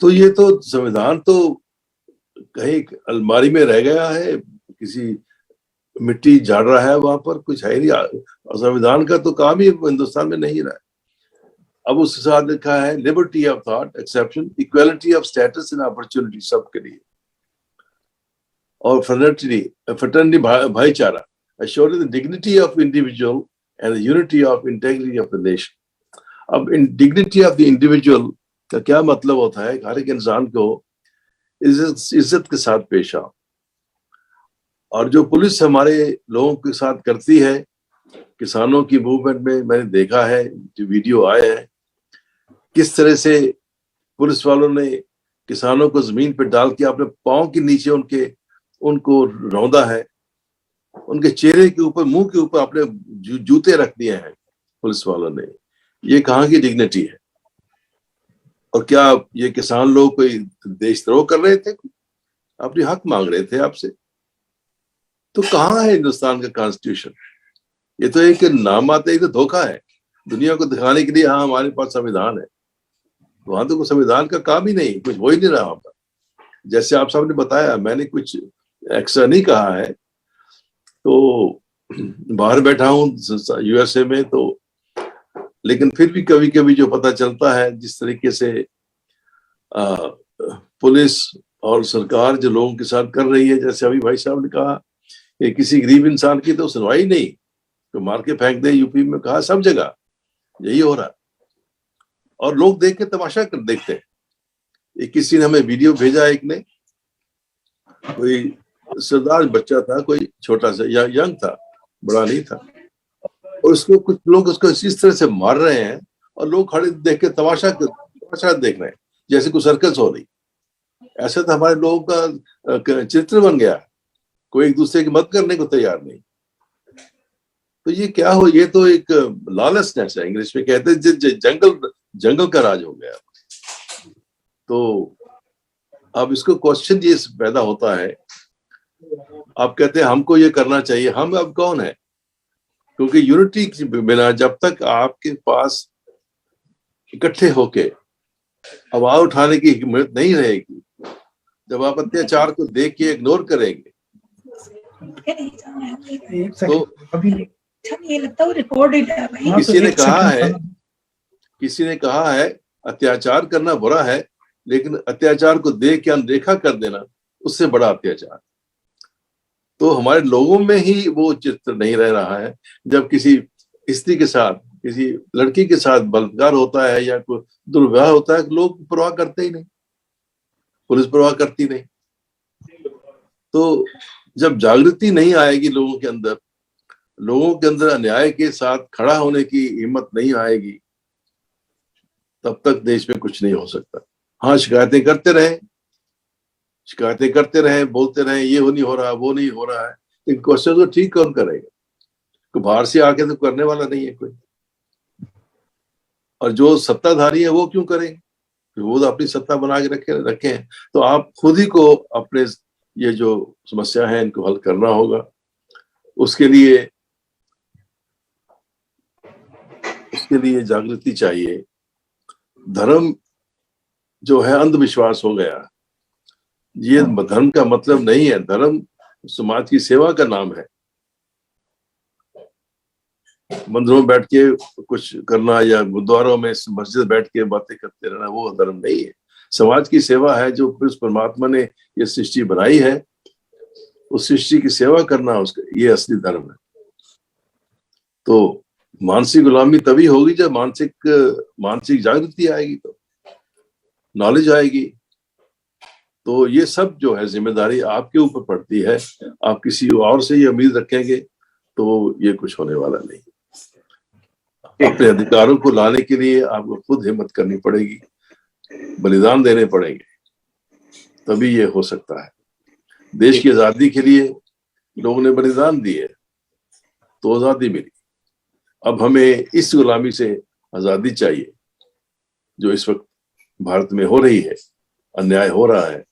[SPEAKER 5] तो ये तो संविधान तो कहीं अलमारी में रह गया है, किसी मिट्टी झाड़ रहा है, वहां पर कुछ है नहीं, और संविधान का तो काम ही हिंदुस्तान में नहीं रहा है। अब उसके साथ लिखा है liberty of thought, exception, equality of status and opportunity सबके लिए, और फ्रेटर्निटी भाईचारा, assuring the dignity of individual and the unity of integrity of the nation। अब इन dignity of the individual का क्या मतलब होता है? हर एक इंसान को इज्जत के साथ पेश आओ, और जो पुलिस हमारे लोगों के साथ करती है किसानों की मूवमेंट में, मैंने देखा है जो वीडियो आए हैं, किस तरह से पुलिस वालों ने किसानों को जमीन पर डाल के अपने पांव के नीचे उनको रौंदा है, उनके चेहरे के ऊपर, मुंह के ऊपर अपने जूते रख दिए हैं पुलिस वालों ने। ये कहाँ की डिग्निटी है? और क्या ये किसान लोग कोई देशद्रोह कर रहे थे? अपनी हक मांग रहे थे आपसे? तो कहाँ है हिंदुस्तान का कॉन्स्टिट्यूशन? ये तो एक नाम आता है, तो धोखा है दुनिया को दिखाने के लिए, हाँ हमारे पास संविधान है। वहां तो कोई संविधान का काम ही नहीं, कुछ हो ही नहीं रहा वहां पर। जैसे आप सबने बताया, मैंने कुछ एक्स्ट्रा नहीं कहा है, तो बाहर बैठा हूँ यूएसए में, तो लेकिन फिर भी कभी कभी जो पता चलता है जिस तरीके से पुलिस और सरकार जो लोगों के साथ कर रही है, जैसे अभी भाई साहब ने कहा कि किसी गरीब इंसान की तो सुनवाई नहीं, तो मार के फेंक दे। यूपी में कहा सब जगह यही हो रहा, और लोग देख के तमाशा कर देखते हैं। एक किसी ने हमें वीडियो भेजा, एक ने, कोई सरदार बच्चा था, कोई छोटा सा यंग था, बड़ा नहीं था, और उसको कुछ लोग उसको इस तरह से मार रहे हैं और लोग खड़े देख के तमाशा देख रहे हैं जैसे कोई सर्कस हो रही। ऐसे तो हमारे लोगों का चित्र बन गया, कोई एक दूसरे की मदद करने को तैयार नहीं। तो ये क्या हो, ये तो एक लॉलेसनेस है, इंग्लिश में कहते हैं जंगल का राज हो गया। तो अब इसको क्वेश्चन ये पैदा होता है, आप कहते हैं हमको ये करना चाहिए, हम अब कौन है? क्योंकि यूनिटी के बिना जब तक आपके पास इकट्ठे होके आवाज उठाने की हिम्मत नहीं रहेगी, जब आप अत्याचार को देख के इग्नोर करेंगे, तो किसी ने कहा है अत्याचार करना बुरा है, लेकिन अत्याचार को देख के अनदेखा कर देना उससे बड़ा अत्याचार। तो हमारे लोगों में ही वो चित्र नहीं रह रहा है। जब किसी स्त्री के साथ, किसी लड़की के साथ बलात्कार होता है या कोई दुर्व्यवहार होता है, लोग परवाह करते ही नहीं, पुलिस परवाह करती नहीं। तो जब जागृति नहीं आएगी लोगों के अंदर अन्याय के साथ खड़ा होने की हिम्मत नहीं आएगी, तब तक देश में कुछ नहीं हो सकता। हाँ, शिकायतें करते रहे, बोलते रहे ये नहीं हो रहा, वो नहीं हो रहा है, लेकिन क्वेश्चन तो ठीक कौन करेगा? तो बाहर से आके तो करने वाला नहीं है कोई। और जो सत्ताधारी है वो क्यों करेंगे? वो तो अपनी सत्ता बना के रखे हैं। तो आप खुद ही को अपने ये जो समस्या है इनको हल करना होगा। उसके लिए जागृति चाहिए। धर्म जो है अंधविश्वास हो गया। ये धर्म का मतलब नहीं है। धर्म समाज की सेवा का नाम है। मंदिरों में बैठ के कुछ करना या गुरुद्वारों में मस्जिद बैठ के बातें करते रहना वो धर्म नहीं है। समाज की सेवा है। जो उस परमात्मा ने ये सृष्टि बनाई है, उस सृष्टि की सेवा करना, उसका ये असली धर्म है। तो मानसिक गुलामी तभी होगी जब मानसिक जागृति आएगी, तो नॉलेज आएगी। तो ये सब जो है जिम्मेदारी आपके ऊपर पड़ती है। आप किसी और से ये उम्मीद रखेंगे तो ये कुछ होने वाला नहीं। अपने अधिकारों को लाने के लिए आपको खुद हिम्मत करनी पड़ेगी, बलिदान देने पड़ेंगे, तभी ये हो सकता है। देश की आजादी के लिए लोगों ने बलिदान दिए तो आजादी मिली। अब हमें इस गुलामी से आजादी चाहिए जो इस वक्त भारत में हो रही है, अन्याय हो रहा है।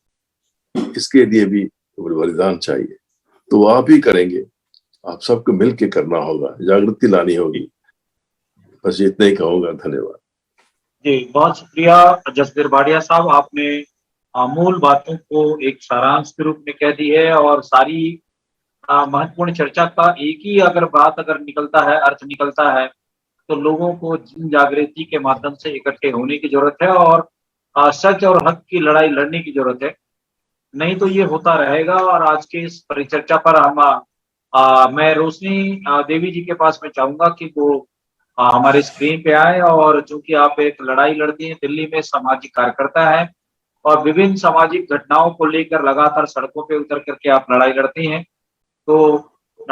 [SPEAKER 5] इसके लिए भी बलिदान चाहिए। तो वो आप ही करेंगे। आप सबको मिलकर करना होगा, जागृति लानी होगी। बस इतना ही कहूंगा। धन्यवाद
[SPEAKER 1] जी, बहुत शुक्रिया जसबीर भाटिया साहब। आपने मूल बातों को एक सारांश के रूप में कह दी है और सारी महत्वपूर्ण चर्चा का एक ही अगर निकलता है, अर्थ निकलता है, तो लोगों को जन जागृति के माध्यम से इकट्ठे होने की जरूरत है और सच और हक की लड़ाई लड़ने की जरूरत है। नहीं तो ये होता रहेगा। और आज के इस परिचर्चा पर मैं रोशनी देवी जी के पास में चाहूंगा कि वो हमारे स्क्रीन पे आए। और चूंकि आप एक लड़ाई लड़ती हैं, दिल्ली में सामाजिक कार्यकर्ता है और विभिन्न सामाजिक घटनाओं को लेकर लगातार सड़कों पे उतर करके आप लड़ाई लड़ती हैं, तो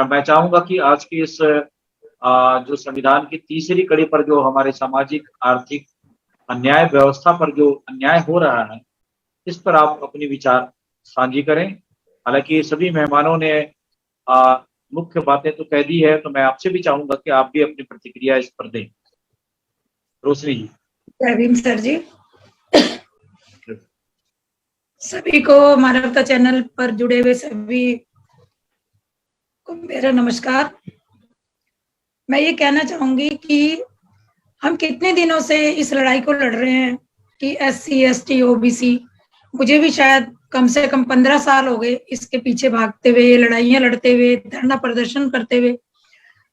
[SPEAKER 1] मैं चाहूंगा कि आज की इस जो संविधान की तीसरी कड़ी पर जो हमारे सामाजिक आर्थिक अन्याय व्यवस्था पर जो अन्याय हो रहा है, इस पर आप अपने विचार साझी करें। हालांकि सभी मेहमानों ने मुख्य बातें तो कह दी है, तो मैं आपसे भी चाहूंगा कि आप भी अपनी प्रतिक्रिया इस पर दें। रोशनी जी।
[SPEAKER 6] जय भीम सर जी। सभी को मानवता चैनल पर जुड़े हुए सभी को मेरा नमस्कार। मैं ये कहना चाहूंगी कि हम कितने दिनों से इस लड़ाई को लड़ रहे हैं कि SC ST OBC, मुझे भी शायद कम से कम 15 साल हो गए इसके पीछे भागते हुए, ये लड़ाइयां लड़ते हुए, धरना प्रदर्शन करते हुए।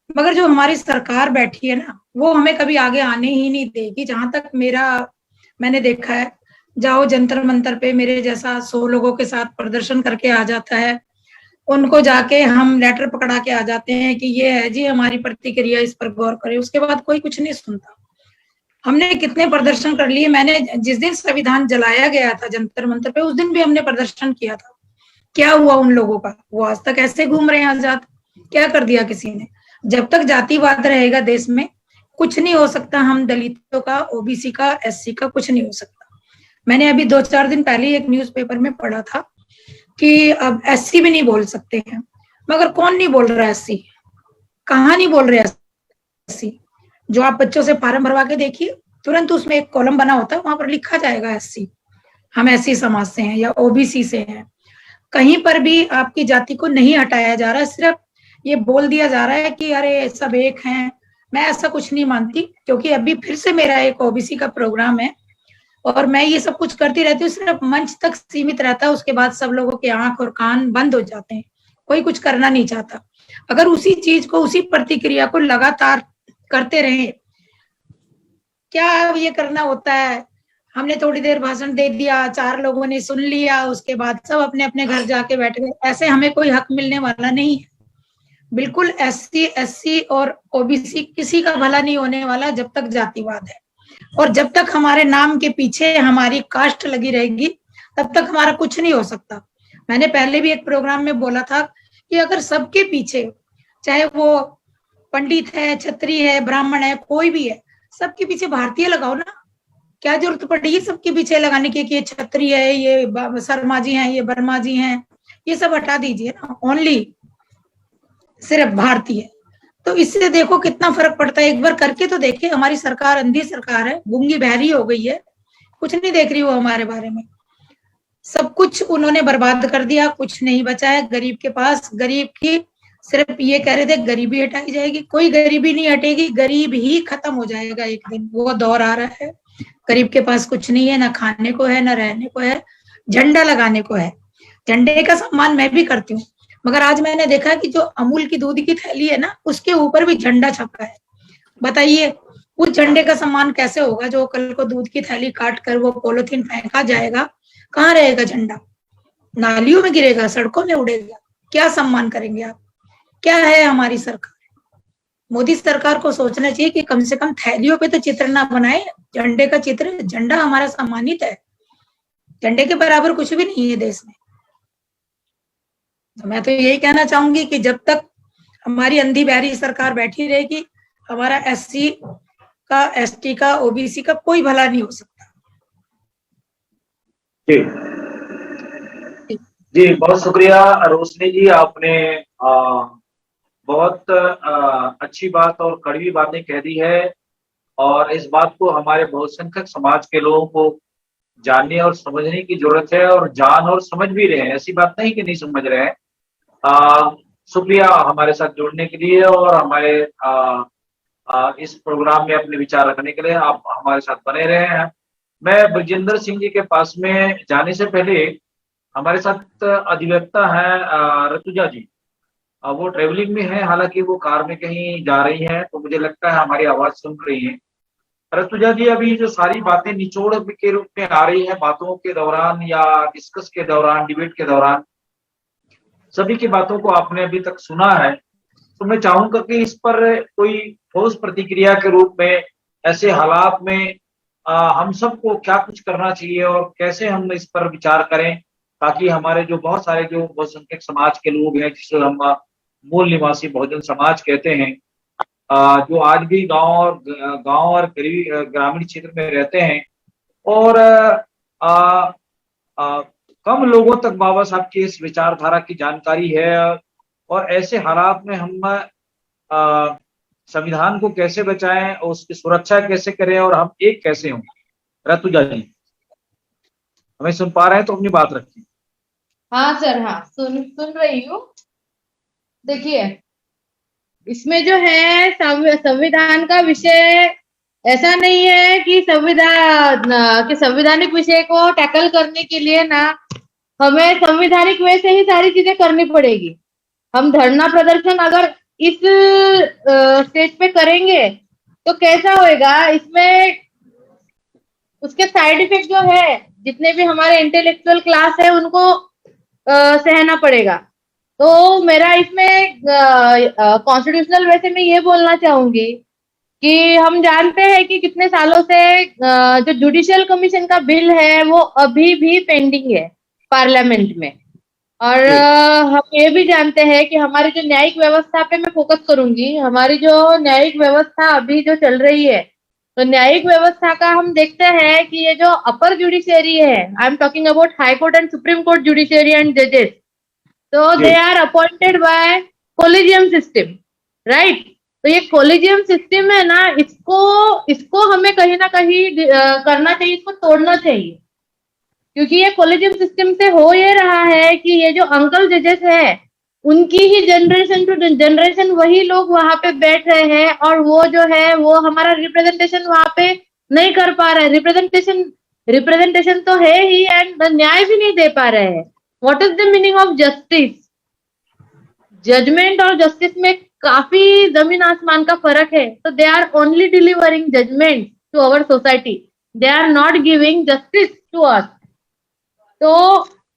[SPEAKER 6] मगर जो हमारी सरकार बैठी है ना, वो हमें कभी आगे आने ही नहीं देगी। जहां तक मैंने देखा है, जाओ जंतर मंतर पे मेरे जैसा 100 लोगों के साथ प्रदर्शन करके आ जाता है, उनको जाके हम लेटर पकड़ा के आ जाते हैं कि ये है जी हमारी प्रतिक्रिया, इस पर गौर करें। उसके बाद कोई कुछ नहीं सुनता। हमने कितने प्रदर्शन कर लिए। मैंने जिस दिन संविधान जलाया गया था जंतर मंतर पे, उस दिन भी हमने प्रदर्शन किया था। क्या हुआ उन लोगों का? वो आज तक ऐसे घूम रहे हैं आजाद। क्या कर दिया किसी ने? जब तक जातिवाद रहेगा देश में, कुछ नहीं हो सकता। हम दलितों का, OBC का, SC का कुछ नहीं हो सकता। मैंने अभी 2-4 दिन पहले एक न्यूज़पेपर में पढ़ा था कि अब SC भी नहीं बोल सकते हैं। मगर कौन नहीं बोल रहा है SC? कहाँ नहीं बोल रहे SC? जो आप बच्चों से फार्म भरवा के देखिए, तुरंत उसमें एक कॉलम बना होता है, वहां पर लिखा जाएगा SC, हम SC समाज से हैं या OBC से हैं। कहीं पर भी आपकी जाति को नहीं हटाया जा रहा है। सिर्फ ये बोल दिया जा रहा है कि अरे सब एक हैं। मैं ऐसा कुछ नहीं मानती, क्योंकि अभी फिर से मेरा एक OBC का प्रोग्राम है और मैं ये सब कुछ करती रहती हूँ। सिर्फ मंच तक सीमित रहता है, उसके बाद सब लोगों के आंख और कान बंद हो जाते हैं, कोई कुछ करना नहीं चाहता। अगर उसी चीज को, उसी प्रतिक्रिया को लगातार करते रहे, क्या ये करना होता है? हमने थोड़ी देर भाषण दे दिया, 4 लोगों ने सुन लिया, उसके बाद सब अपने अपने घर जाके बैठ गए। ऐसे हमें कोई हक मिलने वाला नहीं है। बिल्कुल SC SC और OBC किसी का भला नहीं होने वाला जब तक जातिवाद है। और जब तक हमारे नाम के पीछे हमारी कास्ट लगी रहेगी, तब तक हमारा कुछ नहीं हो सकता। मैंने पहले भी एक प्रोग्राम में बोला था कि अगर सबके पीछे, चाहे वो पंडित है, क्षत्रिय है, ब्राह्मण है, कोई भी है, सबके पीछे भारतीय लगाओ ना। क्या जरूरत पड़ी सबके पीछे लगाने की कि ये क्षत्रिय है, ये शर्मा जी हैं, ये वर्मा जी हैं, ये सब हटा दीजिए ना, ओनली सिर्फ भारतीय। तो इससे देखो कितना फर्क पड़ता है। एक बार करके तो देखिए। हमारी सरकार अंधी सरकार है, गूंगी बहरी हो गई है, कुछ नहीं देख रही वो हमारे बारे में। सब कुछ उन्होंने बर्बाद कर दिया, कुछ नहीं बचा है गरीब के पास। गरीब की सिर्फ ये कह रहे थे गरीबी हटाई जाएगी, कोई गरीबी नहीं हटेगी, गरीब ही खत्म हो जाएगा एक दिन। वो दौर आ रहा है, गरीब के पास कुछ नहीं है, ना खाने को है, ना रहने को है, झंडा लगाने को है। झंडे का सम्मान मैं भी करती हूँ, मगर आज मैंने देखा कि जो अमूल की दूध की थैली है ना, उसके ऊपर भी झंडा छपा है। बताइए उस झंडे का सम्मान कैसे होगा जो कल को दूध की थैली काट कर वो पॉलिथीन फेंका जाएगा, कहाँ रहेगा झंडा? नालियों में गिरेगा, सड़कों में उड़ेगा। क्या सम्मान करेंगे आप? क्या है हमारी सरकार? मोदी सरकार को सोचना चाहिए कि कम से कम थैलियों पे तो चित्र ना बनाए, झंडे का चित्र। झंडा हमारा सम्मानित है, झंडे के बराबर कुछ भी नहीं है देश में। तो मैं तो यही कहना चाहूंगी कि जब तक हमारी अंधी बहरी सरकार बैठी रहेगी, हमारा SC का, ST का, OBC का कोई भला नहीं हो सकता।
[SPEAKER 1] जी बहुत शुक्रिया रोशनी जी, आपने बहुत अच्छी बात और कड़वी बातें कह दी है, और इस बात को हमारे बहुसंख्यक समाज के लोगों को जानने और समझने की जरूरत है, और जान और समझ भी रहे हैं, ऐसी बात नहीं कि नहीं समझ रहे हैं। शुक्रिया हमारे साथ जुड़ने के लिए और हमारे इस प्रोग्राम में अपने विचार रखने के लिए। आप हमारे साथ बने रहे हैं। मैं ब्रजेंद्र सिंह जी के पास में जाने से पहले, हमारे साथ अधिवक्ता है ऋतुजा जी, वो ट्रेवलिंग में है, हालांकि वो कार में कहीं जा रही हैं, तो मुझे लगता है हमारी आवाज सुन रही हैं। ऋतुजा जी, अभी जो सारी बातें निचोड़ के रूप में आ रही है बातों के दौरान या डिस्कस के दौरान, डिबेट के दौरान, सभी की बातों को आपने अभी तक सुना है, तो मैं चाहूंगा कि इस पर कोई ठोस प्रतिक्रिया के रूप में ऐसे हालात में हम सबको क्या कुछ करना चाहिए और कैसे हम इस पर विचार करें, ताकि हमारे जो बहुत सारे जो बहुसंख्यक समाज के लोग हैं, जिसे हम मूल निवासी बहुजन समाज कहते हैं, जो आज भी गांव और ग्रामीण क्षेत्र में रहते हैं, और कम लोगों तक बाबा साहब की इस विचारधारा की जानकारी है, और ऐसे हालात में हम संविधान को कैसे बचाएं और उसकी सुरक्षा कैसे करें और हम एक कैसे हों। ऋतुजा जी, हमें सुन पा रहे हैं तो अपनी बात रखिए।
[SPEAKER 3] हाँ सर, हाँ सुन रही हूँ। देखिए, इसमें जो है संविधान का विषय ऐसा नहीं है कि संवैधानिक विषय को टैकल करने के लिए ना हमें संवैधानिक वे से ही सारी चीजें करनी पड़ेगी। हम धरना प्रदर्शन अगर इस स्टेज पे करेंगे तो कैसा होएगा, इसमें उसके साइड इफेक्ट जो है, जितने भी हमारे इंटेलेक्चुअल क्लास है उनको सहना पड़ेगा। तो मेरा इसमें कॉन्स्टिट्यूशनल वे से मैं ये बोलना चाहूंगी कि हम जानते हैं कि कितने सालों से जो जुडिशियल कमीशन का बिल है वो अभी भी पेंडिंग है पार्लियामेंट में, और हम ये भी जानते हैं कि हमारी जो न्यायिक व्यवस्था पे मैं फोकस करूंगी, हमारी जो न्यायिक व्यवस्था अभी जो चल रही है, तो न्यायिक व्यवस्था का हम देखते हैं कि ये जो अपर जुडिशियरी है, I am talking about High Court and Supreme Court judiciary and जजेस, तो they are appointed by collegium system, right. तो ये कोलिजियम सिस्टम है ना, इसको हमें कहीं ना कहीं करना चाहिए, इसको तोड़ना चाहिए, क्योंकि ये कोलिजियम सिस्टम से हो ये रहा है कि ये जो अंकल जजेस है उनकी ही जनरेशन टू जनरेशन वही लोग वहां पे बैठ रहे हैं, और वो जो है वो हमारा रिप्रेजेंटेशन वहां पे नहीं कर पा रहे। रिप्रेजेंटेशन तो है ही, एंड न्याय भी नहीं दे पा रहे हैं। What is the meaning of justice? Judgement और जस्टिस में काफी जमीन आसमान का फर्क है। तो they are only delivering judgement to our society, they are not giving justice to us. तो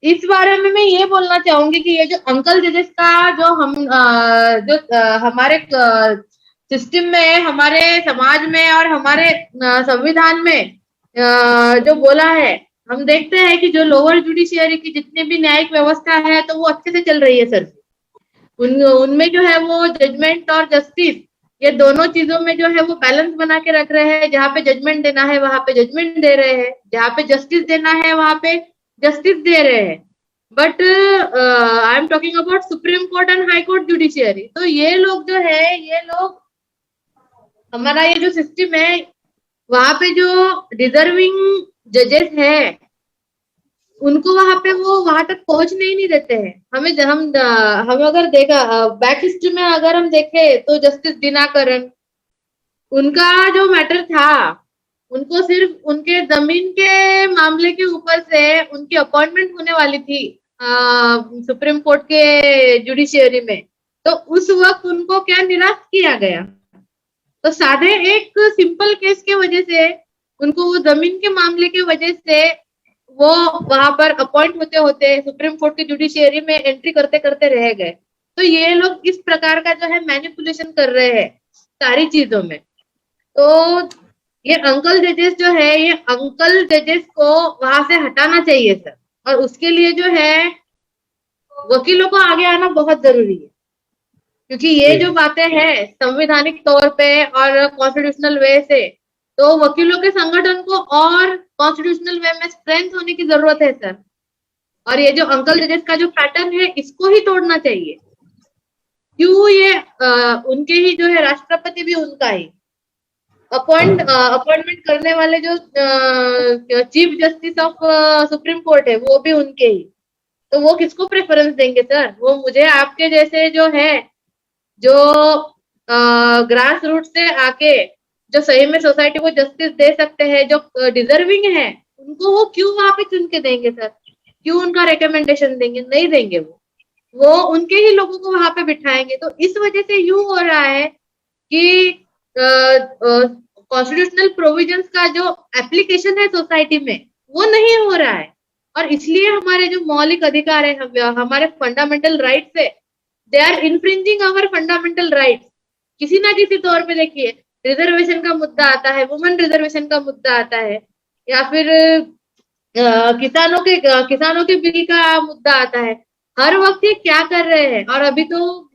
[SPEAKER 3] इस बारे में मैं ये बोलना चाहूंगी कि ये जो अंकल जजेस का जो हमारे सिस्टम में, हमारे समाज में और हमारे संविधान में जो बोला है, हम देखते हैं कि जो लोअर जुडिशियरी की जितनी भी न्यायिक व्यवस्था है तो वो अच्छे से चल रही है सर। उनमें जो है वो जजमेंट और जस्टिस ये दोनों चीजों में जो है वो बैलेंस बना के रख रहे हैं। जहाँ पे जजमेंट देना है वहां पे जजमेंट दे रहे हैं, जहाँ पे जस्टिस देना है वहां पे जस्टिस दे रहे हैं। But I am talking about supreme court and high court judiciary. तो ये लोग जो है, ये लोग, हमारा ये जो सिस्टम है, वहां पे जो डिजर्विंग जजेस है उनको वहां पे वो वहां तक पहुंचने ही नहीं देते हैं। हम अगर देखा बैक हिस्ट्री में अगर हम देखें तो जस्टिस दिनाकरन, उनका जो मैटर था, उनको सिर्फ उनके जमीन के मामले के ऊपर से उनकी अपॉइंटमेंट होने वाली थी सुप्रीम कोर्ट के जुडिशियरी में। तो उस वक्त उनको क्या निराश किया गया। तो साधे एक सिंपल केस के वजह से उनको वो जमीन के मामले के वजह से वो वहां पर अपॉइंट होते होते सुप्रीम कोर्ट की जुडिशियरी में एंट्री करते करते रह गए। तो ये लोग इस प्रकार का जो है मैनिपुलेशन कर रहे हैं सारी चीजों में। तो ये अंकल जजेस जो है, ये अंकल जजेस को वहां से हटाना चाहिए सर। और उसके लिए जो है वकीलों को आगे आना बहुत जरूरी है, क्योंकि ये जो बातें हैं संवैधानिक तौर पे और कॉन्स्टिट्यूशनल वे से, तो वकीलों के संगठन को और कॉन्स्टिट्यूशनल वे में स्ट्रेंथ होने की जरूरत है सर। और ये जो अंकल जजेस का जो पैटर्न है इसको ही तोड़ना चाहिए। क्यों ये उनके ही जो है राष्ट्रपति भी उनका ही अपॉइंटमेंट करने वाले जो chief justice of supreme court है वो भी उनके ही। तो वो किसको प्रेफरेंस देंगे सर? वो मुझे आपके जैसे जो है, जो ग्रास रूट से आके जो सही में सोसाइटी को जस्टिस दे सकते हैं, जो डिजर्विंग है, उनको वो क्यों वहां पे चुन के देंगे सर? क्यों उनका रिकमेंडेशन देंगे? नहीं देंगे। वो उनके ही लोगों को वहां पे बिठाएंगे। तो इस वजह से यूं हो रहा है कि कॉन्स्टिट्यूशनल प्रोविजंस का जो एप्लीकेशन है सोसाइटी में वो नहीं हो रहा है। और इसलिए हमारे जो मौलिक अधिकार है, हमारे फंडामेंटल राइट्स है, they are infringing our fundamental rights. किसी ना किसी तौर पे देखिए, रिजर्वेशन का मुद्दा आता है, वुमेन रिजर्वेशन का मुद्दा आता है, या फिर किसानों के बिल का मुद्दा आता है। हर वक्त ये क्या कर रहे हैं? और अभी तो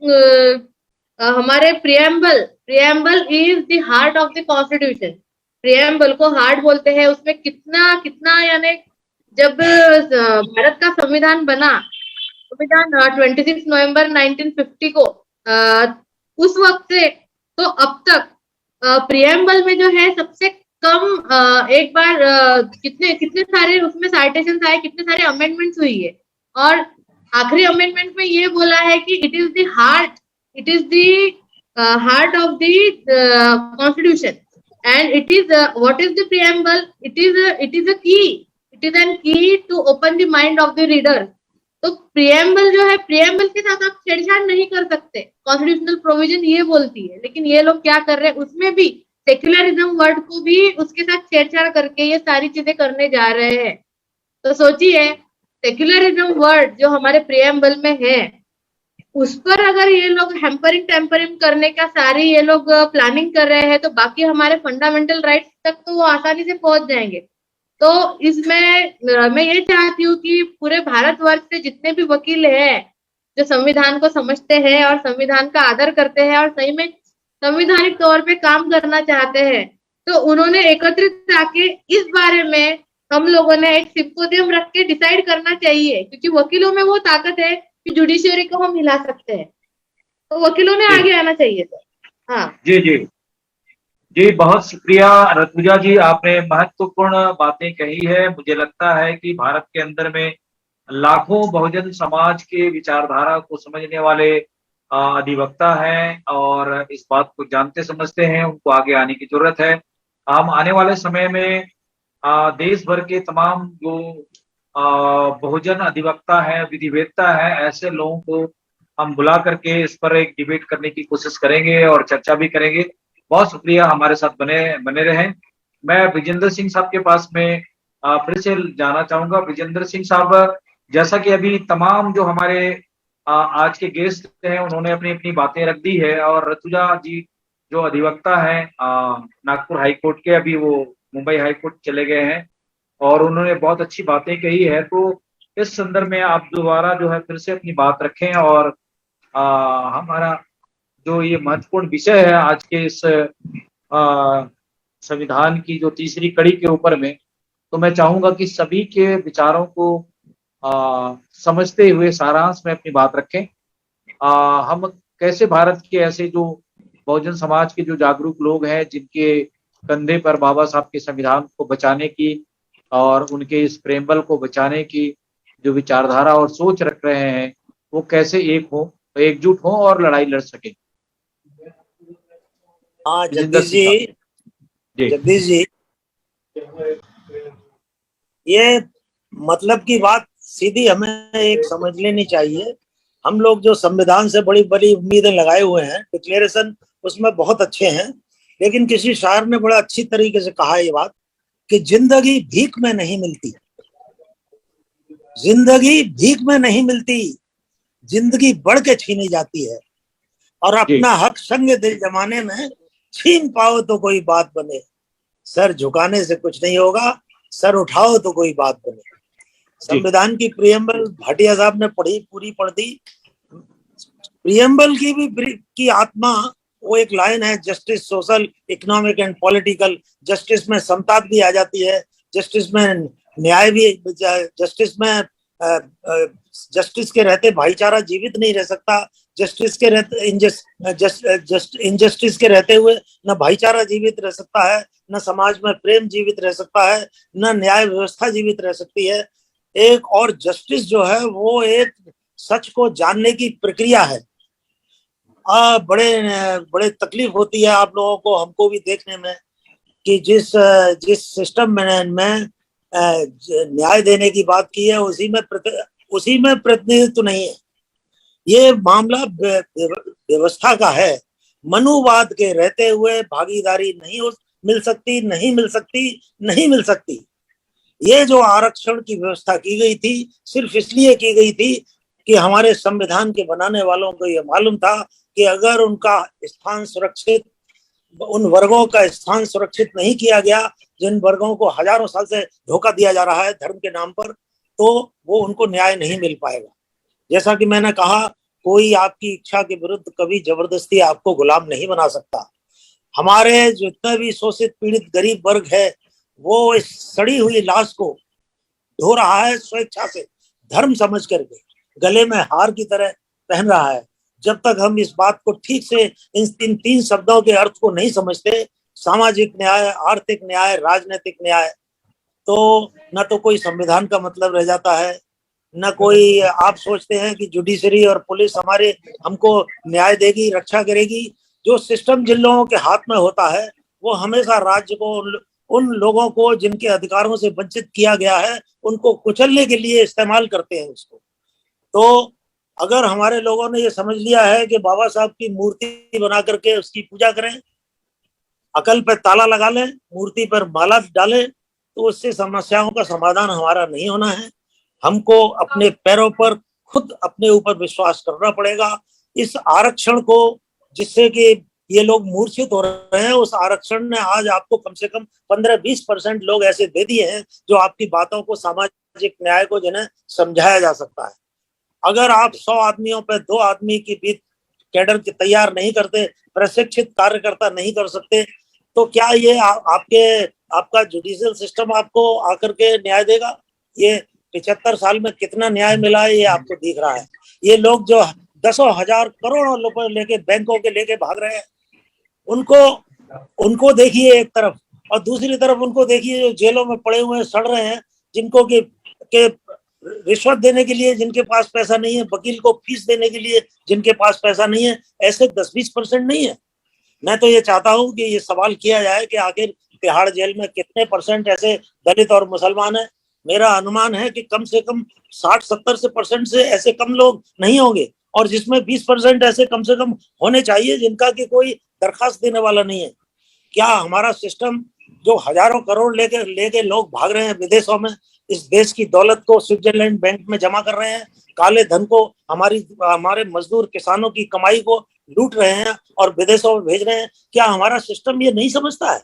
[SPEAKER 3] हमारे preamble is the heart of the constitution. Preamble को हार्ट बोलते हैं। उसमें कितना कितना यानी जब भारत का संविधान बना, संविधान 26 नवंबर 1950 को, उस वक्त से तो अब तक प्रियम्बल में जो है सबसे कम एक बार कितने सारे उसमें साइटेशंस आए, कितने सारे अमेंडमेंट्स हुई है। और आखिरी अमेंडमेंट में ये बोला है कि it is the heart of the constitution and it is what is the preamble? It is a key, it is an key to open the mind of the reader. तो प्रियम्बल जो है, preamble के साथ आप छेड़छाड़ नहीं कर सकते, कॉन्स्टिट्यूशनल प्रोविजन ये बोलती है। लेकिन ये लोग क्या कर रहे हैं, उसमें भी सेक्युलरिज्म वर्ड को भी उसके साथ छेड़छाड़ करके ये सारी चीजें करने जा रहे हैं। तो सोचिए, सेक्युलरिज्म वर्ड जो हमारे प्रियम्बल में है, उस पर अगर ये लोग हैम्परिंग टेम्परिंग करने का सारी ये लोग प्लानिंग कर रहे हैं, तो बाकी हमारे फंडामेंटल राइट्स तक तो वो आसानी से पहुंच जाएंगे। तो इसमें मैं ये चाहती हूँ कि पूरे भारतवर्ष से जितने भी वकील हैं जो संविधान को समझते हैं और संविधान का आदर करते हैं और सही में संवैधानिक तौर पे काम करना चाहते हैं, तो उन्होंने एकत्रित आके इस बारे में हम लोगों ने एक सिंपोजियम रख के डिसाइड करना चाहिए। क्योंकि वकीलों में वो ताकत है कि जुडिशियरी को हम हिला सकते हैं। तो वकीलों ने आगे आना चाहिए सर। हाँ
[SPEAKER 1] जी, बहुत शुक्रिया ऋतुजा जी, आपने महत्वपूर्ण बातें कही है। मुझे लगता है कि भारत के अंदर में लाखों बहुजन समाज के विचारधारा को समझने वाले अधिवक्ता हैं और इस बात को जानते समझते हैं। उनको आगे आने की जरूरत है। हम आने वाले समय में देश भर के तमाम जो बहुजन अधिवक्ता है, विधिवेत्ता है, ऐसे लोगों को हम बुला करके इस पर एक डिबेट करने की कोशिश करेंगे और चर्चा भी करेंगे। बहुत शुक्रिया, हमारे साथ बने रहें। मैं विजेंद्र सिंह साहब के पास में फिर से जाना चाहूंगा। विजेंद्र सिंह साहब, जैसा कि अभी तमाम जो हमारे आज के गेस्ट हैं उन्होंने अपनी अपनी बातें रख दी है, और ऋतुजा जी जो अधिवक्ता हैं नागपुर हाई कोर्ट के, अभी वो मुंबई हाई कोर्ट चले गए हैं और उन्होंने बहुत अच्छी बातें कही है। तो इस संदर्भ में आप दोबारा जो है फिर से अपनी बात रखें और हमारा जो ये महत्वपूर्ण विषय है आज के इस संविधान की जो तीसरी कड़ी के ऊपर में, तो मैं चाहूंगा कि सभी के विचारों को समझते हुए सारांश में अपनी बात रखें। हम कैसे भारत के ऐसे जो बहुजन समाज के जो जागरूक लोग हैं, जिनके कंधे पर बाबा साहब के संविधान को बचाने की और उनके इस प्रेमबल को बचाने की जो विचारधारा और सोच रख रहे हैं, वो कैसे एकजुट हो और लड़ाई लड़ सके।
[SPEAKER 2] हाँ जगदीश जी, ये मतलब की बात सीधी हमें एक समझ लेनी चाहिए। हम लोग जो संविधान से बड़ी बड़ी उम्मीदें लगाए हुए हैं, डिक्लेरेशन उसमें बहुत अच्छे हैं, लेकिन किसी शायर ने बड़ा अच्छी तरीके से कहा ये बात कि जिंदगी भीख में नहीं मिलती, जिंदगी भीख में नहीं मिलती, जिंदगी बढ़ के छीनी जाती है, और अपना हक संग दिल जमाने में छीन पाओ तो कोई बात बने, सर झुकाने से कुछ नहीं होगा, सर उठाओ तो कोई बात बने। संविधान की प्रियम्बल भाटिया साहब ने पूरी पढ़ दी। प्रियम्बल की आत्मा वो एक लाइन है, justice social economic and political. Justice में समता भी आ जाती है, जस्टिस में न्याय भी, जस्टिस के रहते भाईचारा जीवित नहीं रह सकता, जस्टिस के रहते इनजस्टिस के रहते हुए न भाईचारा जीवित रह सकता है, न समाज में प्रेम जीवित रह सकता है, न न्याय व्यवस्था जीवित रह सकती है। एक और जस्टिस जो है वो एक सच को जानने की प्रक्रिया है। बड़े तकलीफ होती है आप लोगों को, हमको भी देखने में, कि जिस सिस्टम में न्याय देने की बात की है उसी में प्रतिनिधित्व नहीं है। ये मामला व्यवस्था का है। मनुवाद के रहते हुए भागीदारी नहीं मिल सकती। ये जो आरक्षण की व्यवस्था की गई थी सिर्फ इसलिए की गई थी कि हमारे संविधान के बनाने वालों को ये मालूम था कि अगर उनका स्थान सुरक्षित, उन वर्गों का स्थान सुरक्षित नहीं किया गया जिन वर्गों को हजारों साल से धोखा दिया जा रहा है धर्म के नाम पर, तो वो उनको न्याय नहीं मिल पाएगा। जैसा कि मैंने कहा, कोई आपकी इच्छा के विरुद्ध कभी जबरदस्ती आपको गुलाम नहीं बना सकता। हमारे जितने भी शोषित पीड़ित गरीब वर्ग है वो इस सड़ी हुई लाश को धो रहा है स्वेच्छा से, धर्म समझ करके, गले में हार की तरह पहन रहा है। जब तक हम इस बात को ठीक से इन तीन शब्दों के अर्थ को नहीं समझते, सामाजिक न्याय, आर्थिक न्याय, राजनीतिक न्याय, तो न तो कोई संविधान का मतलब रह जाता है, न कोई आप सोचते हैं कि जुडिशरी और पुलिस हमको न्याय देगी, रक्षा करेगी। जो सिस्टम जिन लोगों के हाथ में होता है वो हमेशा राज्य को, उन लोगों को जिनके अधिकारों से वंचित किया गया है, उनको कुचलने के लिए इस्तेमाल करते हैं उसको। तो अगर हमारे लोगों ने ये समझ लिया है कि बाबा साहब की मूर्ति बना करके उसकी पूजा करें, अकल पर ताला लगा लें, मूर्ति पर माला डालें, तो उससे समस्याओं का समाधान हमारा नहीं होना है। हमको अपने पैरों पर खुद अपने ऊपर विश्वास करना पड़ेगा। इस आरक्षण को, जिससे कि ये लोग मूर्छित हो रहे हैं, उस आरक्षण ने आज आपको कम से कम 15-20% लोग ऐसे दे दिए हैं जो आपकी बातों को, सामाजिक न्याय को जिन्हें समझाया जा सकता है। अगर आप 100 आदमियों पर 2 आदमी की भी कैडर तैयार नहीं करते, प्रशिक्षित कार्यकर्ता नहीं कर सकते, तो क्या ये आपका जुडिशियल सिस्टम आपको आकर के न्याय देगा? ये 75 साल में कितना न्याय मिला है ये आपको दिख रहा है। ये लोग जो 10,000 करोड़ों रुपए लेके बैंकों के लेके भाग रहे हैं, उनको देखिए एक तरफ, और दूसरी तरफ उनको देखिए जो जेलों में पड़े हुए सड़ रहे हैं, जिनको के रिश्वत देने के लिए जिनके पास पैसा नहीं है, वकील को फीस देने के लिए जिनके पास पैसा नहीं है, ऐसे 10-20% नहीं है। मैं तो ये चाहता हूं कि ये सवाल किया जाए कि आखिर तिहाड़ जेल में कितने % ऐसे दलित और मुसलमान है। मेरा अनुमान है कि कम से कम 60-70% से ऐसे कम लोग नहीं होंगे, और जिसमें 20% ऐसे कम से कम होने चाहिए जिनका कि कोई दरखास्त देने वाला नहीं है। क्या हमारा सिस्टम, जो हजारों करोड़ लेके लोग भाग रहे हैं विदेशों में, इस देश की दौलत को स्विट्जरलैंड बैंक में जमा कर रहे हैं, काले धन को, हमारे मजदूर किसानों की कमाई को लूट रहे हैं और विदेशों में भेज रहे हैं, क्या हमारा सिस्टम ये नहीं समझता है?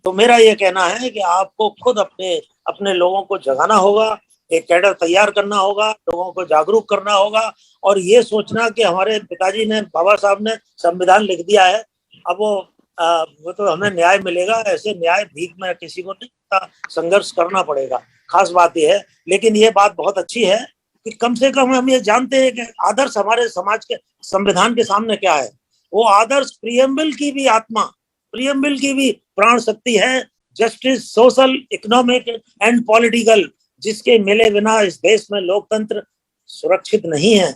[SPEAKER 2] तो मेरा ये कहना है कि आपको खुद अपने लोगों को जगाना होगा, एक कैडर तैयार करना होगा, लोगों को जागरूक करना होगा, और ये सोचना कि हमारे पिताजी ने, बाबा साहब ने संविधान लिख दिया है, अब वो तो हमें न्याय मिलेगा, ऐसे न्याय भीख में किसी को नहीं मिलता, संघर्ष करना पड़ेगा। खास बात यह है। लेकिन ये बात बहुत अच्छी है कि कम से कम हम ये जानते हैं कि आदर्श हमारे समाज के संविधान के सामने क्या है। वो आदर्श प्रियम्बल की भी आत्मा, प्रियम्बल की भी प्राण शक्ति है, justice, social, economic and political, जिसके मिले बिना इस देश में लोकतंत्र सुरक्षित नहीं है।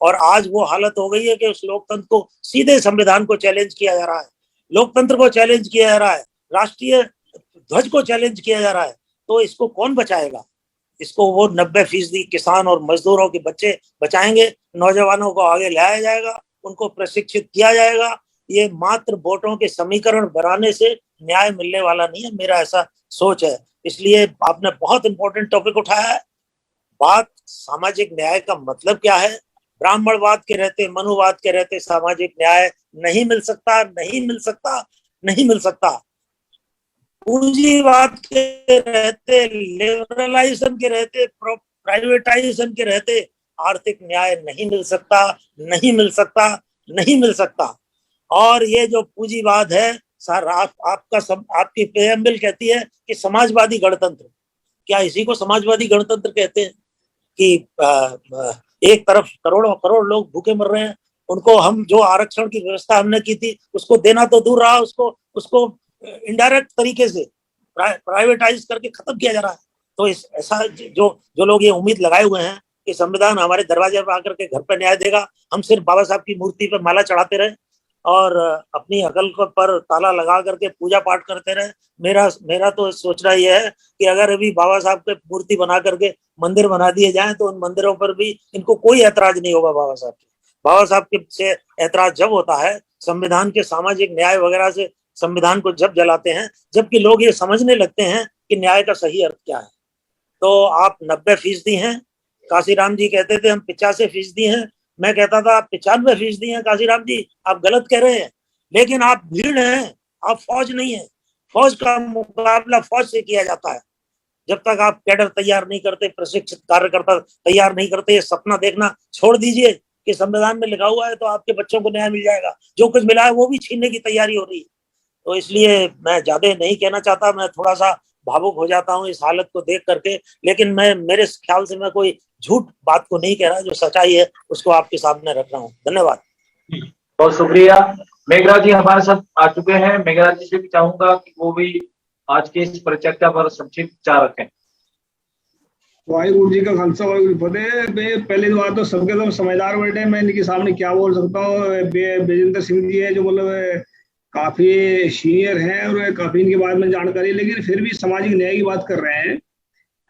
[SPEAKER 2] और आज वो हालत हो गई है कि उस लोकतंत्र को सीधे संविधान को चैलेंज किया जा रहा है, लोकतंत्र को चैलेंज किया जा रहा है, राष्ट्रीय ध्वज को चैलेंज किया जा रहा है। तो इसको कौन बचाएगा? इसको वो 90% किसान और मजदूरों के बच्चे बचाएंगे। नौजवानों को आगे लाया जाएगा, उनको प्रशिक्षित किया जाएगा। ये मात्र वोटों के समीकरण बनाने से न्याय मिलने वाला नहीं है, मेरा ऐसा सोच है। इसलिए आपने बहुत इंपॉर्टेंट टॉपिक उठाया है। बात सामाजिक न्याय का मतलब क्या है? ब्राह्मणवाद के रहते, मनुवाद के रहते सामाजिक न्याय नहीं मिल सकता, नहीं मिल सकता, नहीं मिल सकता। पूंजीवाद के रहते, लिबरलाइजेशन के रहते, प्राइवेटाइजेशन के रहते आर्थिक न्याय नहीं मिल सकता, नहीं मिल सकता, नहीं मिल सकता। और ये जो पूंजीवाद है सर, आपकी प्रेम्बल कहती है कि समाजवादी गणतंत्र, क्या इसी को समाजवादी गणतंत्र कहते हैं कि एक तरफ करोड़ों करोड़ लोग भूखे मर रहे हैं, उनको हम जो आरक्षण की व्यवस्था हमने की थी उसको देना तो दूर रहा, उसको इनडायरेक्ट तरीके से प्राइवेटाइज करके खत्म किया जा रहा है। तो ऐसा जो लोग ये उम्मीद लगाए हुए हैं कि संविधान हमारे दरवाजे पर आकर के घर पर न्याय देगा, हम सिर्फ बाबा साहब की मूर्ति पर माला चढ़ाते रहे और अपनी अकल पर ताला लगा करके पूजा पाठ करते रहे। मेरा तो सोचना यह है कि अगर अभी बाबा साहब के मूर्ति बना करके मंदिर बना दिए जाएं तो उन मंदिरों पर भी इनको कोई ऐतराज नहीं होगा। बाबा साहब के से ऐतराज जब होता है संविधान के सामाजिक न्याय वगैरह से, संविधान को जब जलाते हैं, जबकि लोग ये समझने लगते हैं कि न्याय का सही अर्थ क्या है। तो आप 90% हैं, काशीराम जी कहते थे हम 85% हैं, मैं कहता था आप 95% हैं। काशीराम जी आप गलत कह रहे हैं, लेकिन आप भीड़ हैं, आप फौज नहीं है। फौज का मुकाबला फौज से किया जाता है। जब तक आप कैडर तैयार नहीं करते, प्रशिक्षित कार्यकर्ता तैयार नहीं करते, ये सपना देखना छोड़ दीजिए कि संविधान में लिखा हुआ है तो आपके बच्चों को न्याय मिल जाएगा। जो कुछ मिला है वो भी छीनने की तैयारी हो रही है। तो इसलिए मैं ज्यादा नहीं कहना चाहता, मैं थोड़ा सा भावुक हो जाता हूँ इस हालत को देख करके, लेकिन मेरे ख्याल से मैं कोई झूठ बात को नहीं कह रहा, जो सच्चाई है उसको आपके सामने रख रहा हूँ। धन्यवाद।
[SPEAKER 1] बहुत शुक्रिया। मेघराज जी हमारे साथ आ चुके हैं। मेघराज जी से भी चाहूंगा कि वो भी आज के इस परिचर्चा पर संक्षिप्त विचार रखें।
[SPEAKER 7] वाहिगुरु जी का खालसा वाहिगुरु फतेह। पहली बात तो सबके सब समझदार बैठे, मैं इनके सामने क्या बोल सकता हूँ। बेजेंद्र सिंह जी है जो मतलब काफी सीनियर हैं और काफी इनके बारे में जानकारी, लेकिन फिर भी सामाजिक न्याय की बात कर रहे हैं।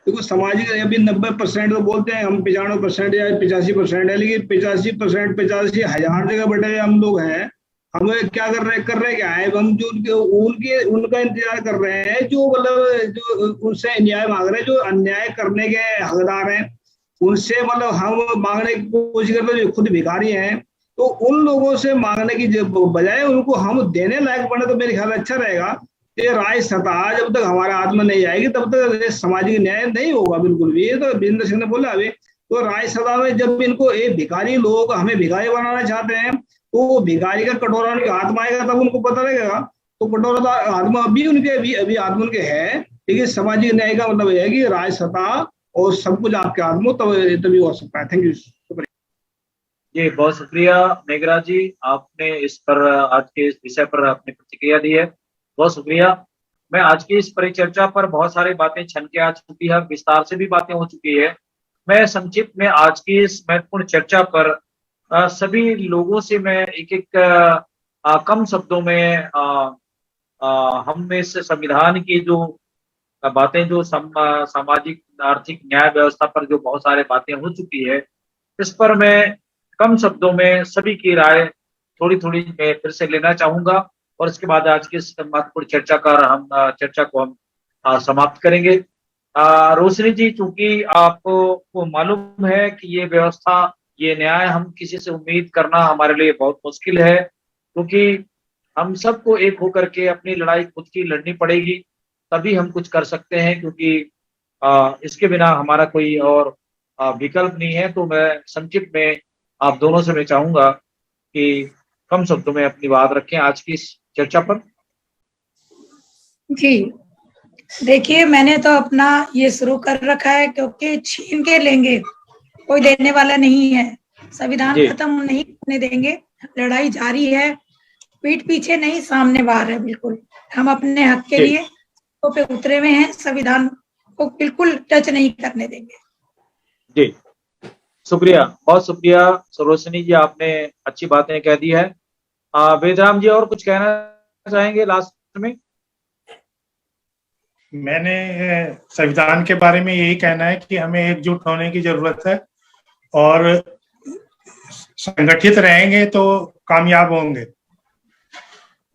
[SPEAKER 7] देखो सामाजिक अभी 90% तो बोलते हैं, हम 95% या 85% है, लेकिन 85% 85,000 जगह बैठे हम लोग हैं। हम क्या कर रहे क्या है, हम जो उनका इंतजार कर रहे हैं, जो मतलब जो उनसे न्याय मांग रहे हैं, जो अन्याय करने के हकदार हैं, उनसे मतलब हम मांगने की कोशिश करते हैं जो खुद भिखारी हैं। तो उन लोगों से मांगने की बजाय उनको हम देने लायक बने तो मेरे ख्याल अच्छा रहेगा। ये राय सत्ता जब तक हमारे हाथ में नहीं आएगी तब तक सामाजिक न्याय नहीं होगा बिल्कुल भी। ये तो वीरेंद्र सिंह ने बोला अभी, तो राय सत्ता में जब इनको ये भिखारी लोग हमें भिखारी बनाना चाहते हैं, तो भिखारी का कटोरा उनके हाथ में आएगा तब उनको पता लगेगा। तो कटोरा हाथ में अभी हाथ में उनके है, लेकिन सामाजिक न्याय का मतलब यह है कि राय सत्ता और सब कुछ आपके हाथ में तभी हो सकता है। Thank you.
[SPEAKER 1] जी बहुत शुक्रिया मेघराज जी, आपने इस पर आज के इस विषय पर अपनी प्रतिक्रिया दी है, बहुत शुक्रिया। मैं आज की इस परिचर्चा पर बहुत सारी बातें छन के आ चुकी है, विस्तार से भी बातें हो चुकी है। मैं संक्षिप्त में आज की इस महत्वपूर्ण चर्चा पर सभी लोगों से मैं एक कम शब्दों में हम इस संविधान की जो बातें, जो सामाजिक आर्थिक न्याय व्यवस्था पर जो बहुत सारे बातें हो चुकी है, इस पर मैं कम शब्दों में सभी की राय थोड़ी थोड़ी मैं फिर से लेना चाहूंगा और इसके बाद आज की महत्वपूर्ण चर्चा को हम समाप्त करेंगे। रोशनी जी, चूंकि आपको मालूम है कि ये व्यवस्था, ये न्याय हम किसी से उम्मीद करना हमारे लिए बहुत मुश्किल है, क्योंकि हम सबको एक होकर के अपनी लड़ाई खुद की लड़नी पड़ेगी, तभी हम कुछ कर सकते हैं। क्योंकि इसके बिना हमारा कोई और विकल्प नहीं है। तो मैं संक्षिप्त में आप दोनों से मैं चाहूंगा कि कम शब्दों में अपनी बात रखें आज की इस चर्चा पर।
[SPEAKER 6] जी, देखिए मैंने तो अपना ये शुरू कर रखा है, क्योंकि छीन के लेंगे कोई देने वाला नहीं है। संविधान
[SPEAKER 1] जी।
[SPEAKER 6] खत्म नहीं होने देंगे, लड़ाई जारी है, पीठ पीछे नहीं सामने वार है। बिल्कुल हम अपने हक के
[SPEAKER 1] जी।
[SPEAKER 6] लिए तो पे उतरे हुए हैं, संविधान को बिल्कुल टच नहीं करने देंगे।
[SPEAKER 1] जी, शुक्रिया, बहुत शुक्रिया सरोजनी जी, आपने अच्छी बातें कह दी है। वेदराम जी और कुछ कहना चाहेंगे लास्ट में?
[SPEAKER 4] मैंने संविधान के बारे में यही कहना है कि हमें एकजुट होने की जरूरत है और संगठित रहेंगे तो कामयाब होंगे।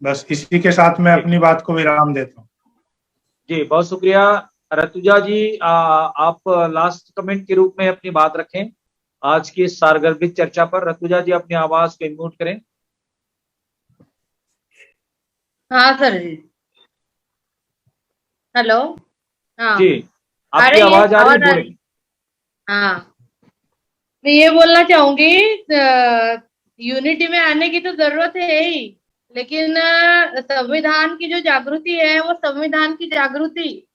[SPEAKER 4] बस इसी के साथ मैं अपनी बात को विराम देता हूँ।
[SPEAKER 1] जी, बहुत शुक्रिया। ऋतुजा जी, आप लास्ट कमेंट के रूप में अपनी बात रखें आज की इस सारगर्भित चर्चा पर। ऋतुजा जी, अपनी आवाज को म्यूट करें।
[SPEAKER 3] हाँ सर जी, हेलो। हाँ
[SPEAKER 1] जी, आपकी
[SPEAKER 3] अरे ये
[SPEAKER 1] आवाज आ रही है,
[SPEAKER 3] आवाज आ
[SPEAKER 1] बोले।
[SPEAKER 3] रही। हाँ, मैं ये बोलना चाहूंगी, यूनिटी में आने की तो जरूरत है ही, लेकिन संविधान की जो जागृति है वो संविधान की जागृति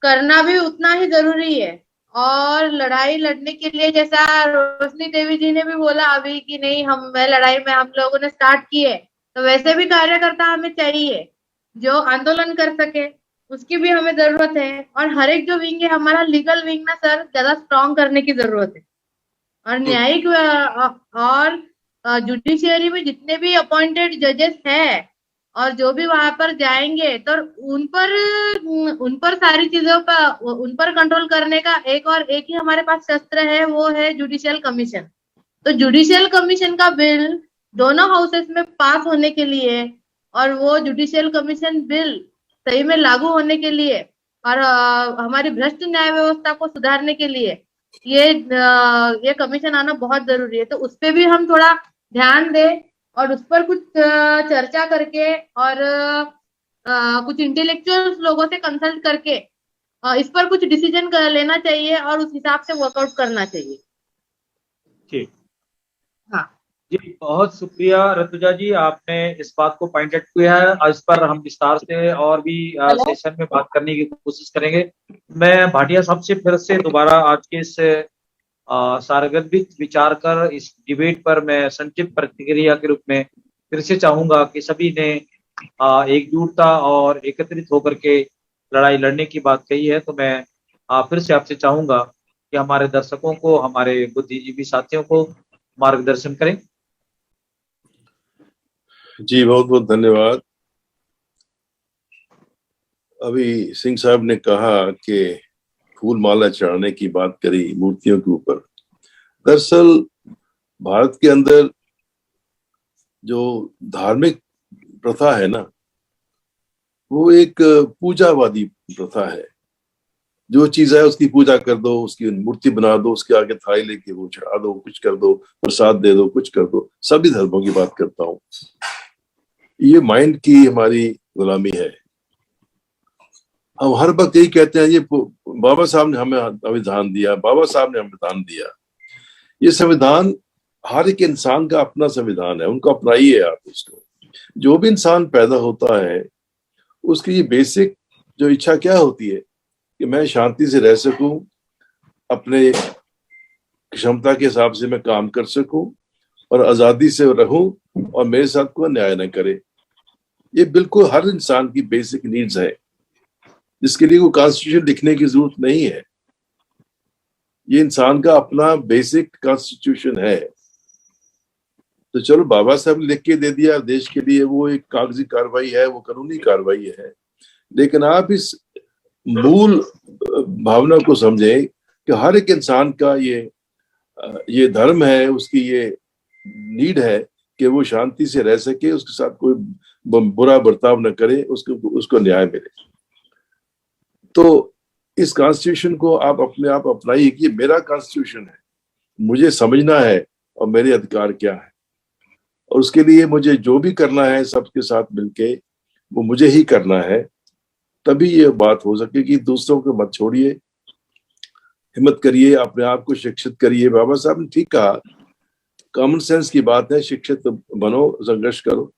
[SPEAKER 3] करना भी उतना ही जरूरी है। और लड़ाई लड़ने के लिए, जैसा रोशनी देवी जी ने भी बोला अभी कि नहीं हम लड़ाई में हम लोगों ने स्टार्ट की है, तो वैसे भी कार्यकर्ता हमें चाहिए जो आंदोलन कर सके, उसकी भी हमें जरूरत है। और हर एक जो विंग है हमारा, लीगल विंग ना सर, ज्यादा स्ट्रांग करने की जरूरत है। और न्यायिक और जुडिशियरी में जितने भी अपॉइंटेड जजेस हैं और जो भी वहां पर जाएंगे, तो उन पर सारी चीजों पर, उन पर कंट्रोल करने का एक ही हमारे पास शस्त्र है, वो है जुडिशियल कमीशन। तो जुडिशियल कमीशन का बिल दोनों हाउसेस में पास होने के लिए, और वो जुडिशियल कमीशन बिल सही में लागू होने के लिए, और हमारी भ्रष्ट न्याय व्यवस्था को सुधारने के लिए ये कमीशन आना बहुत जरूरी है। तो उस पे भी हम थोड़ा ध्यान दें और उस पर कुछ चर्चा करके, और कुछ इंटेलेक्चुअल लोगों से कंसल्ट करके इस पर कुछ डिसीजन लेना चाहिए और उस हिसाब से वर्कआउट करना चाहिए।
[SPEAKER 1] ठीक।
[SPEAKER 3] हाँ
[SPEAKER 1] जी, बहुत शुक्रिया ऋतुजा जी, आपने इस बात को पॉइंट आउट किया है। इस पर हम विस्तार से और भी सेशन में बात करने की कोशिश करेंगे। मैं भाटिया साहब से फिर से दोबारा आज के इस सारगर्भित विचार कर इस डिबेट पर मैं संक्षिप्त प्रतिक्रिया के रूप में फिर से चाहूंगा कि सभी ने एकजुटता और एकत्रित होकर के लड़ाई लड़ने की बात कही है। तो मैं फिर से आपसे चाहूंगा कि हमारे दर्शकों को, हमारे बुद्धिजीवी साथियों को मार्गदर्शन करें।
[SPEAKER 5] जी, बहुत बहुत धन्यवाद। अभी सिंह साहब ने कहा कि फूल माला चढ़ाने की बात करी मूर्तियों के ऊपर। दरअसल भारत के अंदर जो धार्मिक प्रथा है ना, वो एक पूजावादी प्रथा है। जो चीज है उसकी पूजा कर दो, उसकी मूर्ति बना दो, उसके आगे थाली लेके वो चढ़ा दो, कुछ कर दो, प्रसाद दे दो, कुछ कर दो। सभी धर्मों की बात करता हूँ। ये माइंड की हमारी गुलामी है। हम हर वक्त यही कहते हैं, ये बाबा साहब ने हमें संविधान दिया, बाबा साहब ने हमें संविधान दिया। ये संविधान हर एक इंसान का अपना संविधान है, उनको अपनाइए आप उसको। जो भी इंसान पैदा होता है उसकी ये बेसिक जो इच्छा क्या होती है कि मैं शांति से रह सकूं, अपने क्षमता के हिसाब से मैं काम कर सकूं और आजादी से रहूं और मेरे साथ कोई अन्याय न करे। ये बिल्कुल हर इंसान की बेसिक नीड्स है, जिसके लिए कोई कॉन्स्टिट्यूशन लिखने की जरूरत नहीं है। ये इंसान का अपना बेसिक कॉन्स्टिट्यूशन है। तो चलो बाबा साहब ने लिख के दे दिया देश के लिए, वो एक कागजी कार्रवाई है, वो कानूनी कार्रवाई है। लेकिन आप इस मूल भावना को समझें कि हर एक इंसान का ये धर्म है, उसकी ये नीड है कि वो शांति से रह सके, उसके साथ कोई बुरा बर्ताव न करे, उसको न्याय मिले। तो इस कॉन्स्टिट्यूशन को आप अपने आप अपनाइए कि ये मेरा कॉन्स्टिट्यूशन है, मुझे समझना है और मेरे अधिकार क्या है, और उसके लिए मुझे जो भी करना है सबके साथ मिलके वो मुझे ही करना है। तभी ये बात हो सकेगी। दूसरों को मत छोड़िए, हिम्मत करिए, अपने आप को शिक्षित करिए। बाबा साहब ने ठीक कहा, कॉमन सेंस की बात है, शिक्षित बनो, संघर्ष करो,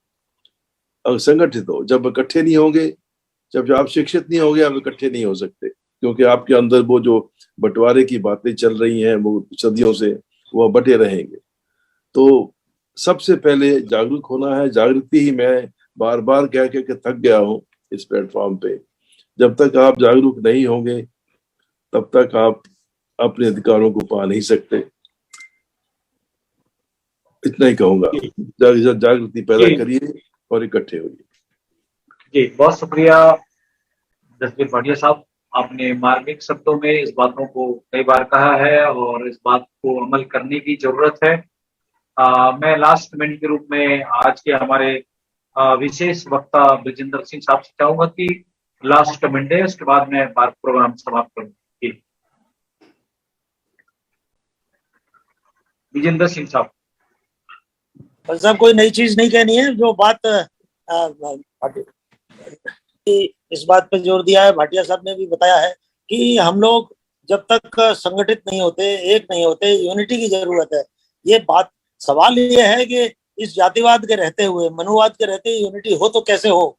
[SPEAKER 5] संगठित हो। जब इकट्ठे नहीं होंगे, जब आप शिक्षित नहीं होंगे, आप इकट्ठे नहीं हो सकते, क्योंकि आपके अंदर वो जो बंटवारे की बातें चल रही हैं वो सदियों से, वो बटे रहेंगे। तो सबसे पहले जागरूक होना है। जागृति ही मैं बार बार कह के थक गया हूँ इस प्लेटफॉर्म पे। जब तक आप जागरूक नहीं होंगे तब तक आप अपने अधिकारों को पा नहीं सकते। इतना ही कहूंगा, जागृति पैदा करिए और इकट्ठे होइए।
[SPEAKER 1] जी, बहुत शुक्रिया जसवीर भाटिया साहब, आपने मार्मिक शब्दों में इस बातों को कई बार कहा है और इस बात को अमल करने की जरूरत है। मैं लास्ट कमेंट के रूप में आज के हमारे विशेष वक्ता ब्रिजेंद्र सिंह साहब से चाहूंगा कि लास्ट कमेंट है, उसके बाद मैं बात प्रोग्राम समाप्त करूंगा। ब्रिजेंद्र सिंह साहब।
[SPEAKER 2] साहब कोई नई चीज नहीं कहनी है। जो बात इस बात पे जोर दिया है, भाटिया साहब ने भी बताया है कि हम लोग जब तक संगठित नहीं होते, एक नहीं होते, यूनिटी की जरूरत है। ये बात, सवाल ये है कि इस जातिवाद के रहते हुए, मनुवाद के रहते हुए यूनिटी हो तो कैसे हो।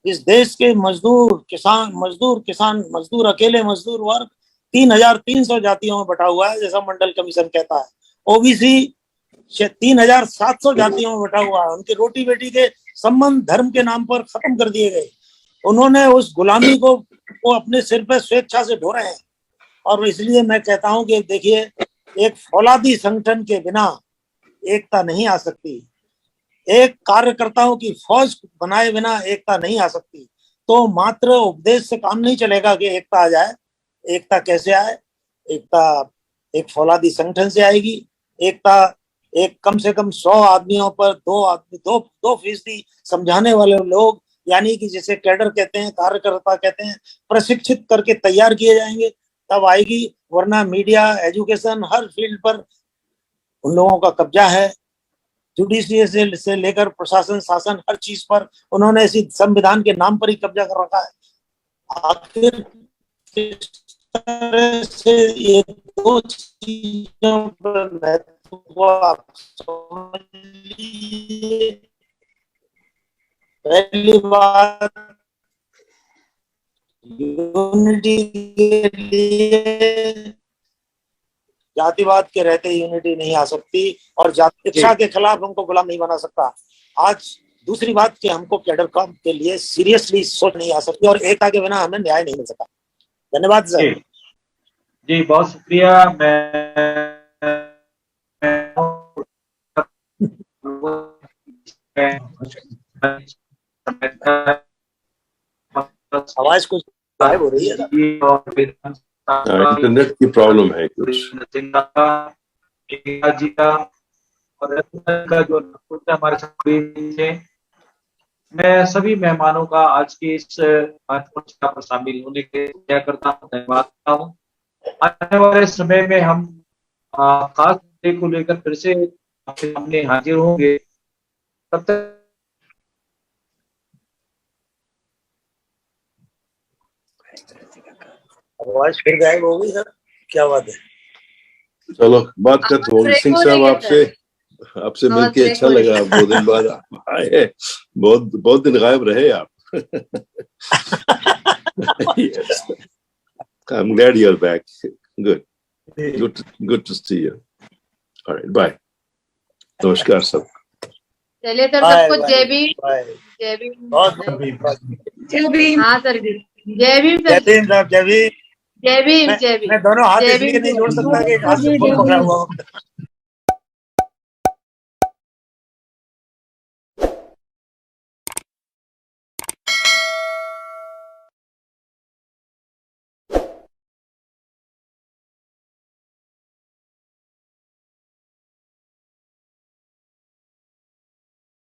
[SPEAKER 2] इस देश के मजदूर किसान मजदूर अकेले मजदूर वर्ग 3,300 जातियों में बटा हुआ है, जैसा मंडल कमीशन कहता है। ओबीसी 3,700 जातियों में बटा हुआ है। उनकी रोटी बेटी के संबंध धर्म के नाम पर खत्म कर दिए गए। उन्होंने उस गुलामी को अपने सिर पर स्वेच्छा से ढो रहे हैं। और इसलिए मैं कहता हूं कि देखिए, एक फौलादी संगठन के बिना एकता नहीं आ सकती। एक कार्यकर्ताओं की फौज बनाए बिना एकता नहीं आ सकती। तो मात्र उपदेश से काम नहीं चलेगा कि एकता आ जाए। एकता कैसे आए? एकता एक फौलादी संगठन से आएगी। एकता एक कम से कम 100 आदमियों पर 2% समझाने वाले लोग, यानी कि जिसे कैडर कहते हैं, कार्यकर्ता कहते हैं, प्रशिक्षित करके तैयार किए जाएंगे, तब आएगी। वरना मीडिया, एजुकेशन, हर फील्ड पर उन लोगों का कब्जा है। जुडिशियल से लेकर प्रशासन, शासन, हर चीज पर उन्होंने इसी संविधान के नाम पर ही कब्जा कर रखा है। आखिर किस तरह से ये दो चीजों पर महत्व आप समझ लीजिए। पहली बात, यूनिटी के लिए जातिवाद के रहते यूनिटी नहीं आ सकती, और जाति इच्छा के खिलाफ हमको गुलाम नहीं बना सकता। आज दूसरी बात कि हमको कैडर काम के लिए सीरियसली सोच नहीं आ सकती, और एकता के बिना हमें न्याय नहीं मिल सकता। धन्यवाद सर।
[SPEAKER 1] जी, बहुत शुक्रिया।
[SPEAKER 2] आवाज कुछ गायब हो रही है।
[SPEAKER 5] इंटरनेट की प्रॉब्लम है कुछ।
[SPEAKER 1] जी का और जो हमारे साथ, मैं सभी मेहमानों का आज के इस महत्वपूर्ण सभा पर शामिल होने के लिए करता हूँ, धन्यवाद करता हूँ। आने वाले समय में हम खास मुद्दे को लेकर फिर से आपके सामने हाजिर होंगे। तब तक
[SPEAKER 2] आवाज फिर गायब हो गई सर, क्या बात है?
[SPEAKER 5] चलो बात करते होंगे। सिंह साहब, आपसे मिलके अच्छा लगा। 2 दिन बाद आए, बहुत दिन गायब रहे आप। Yes. I'm glad you're back. Good to see you. All right, bye. नमस्कार सब।
[SPEAKER 3] चलिए सर, सबको जय भीम। जय भीम।
[SPEAKER 6] जय भीम।
[SPEAKER 3] हाँ सर जी, जय भीम सर।
[SPEAKER 2] जय भीम।
[SPEAKER 3] जय भीम।
[SPEAKER 2] मैं दोनों हाथ इसलिए नहीं जोड़ सकता कि हाथ से फोन पकड़ा हुआ हूँ।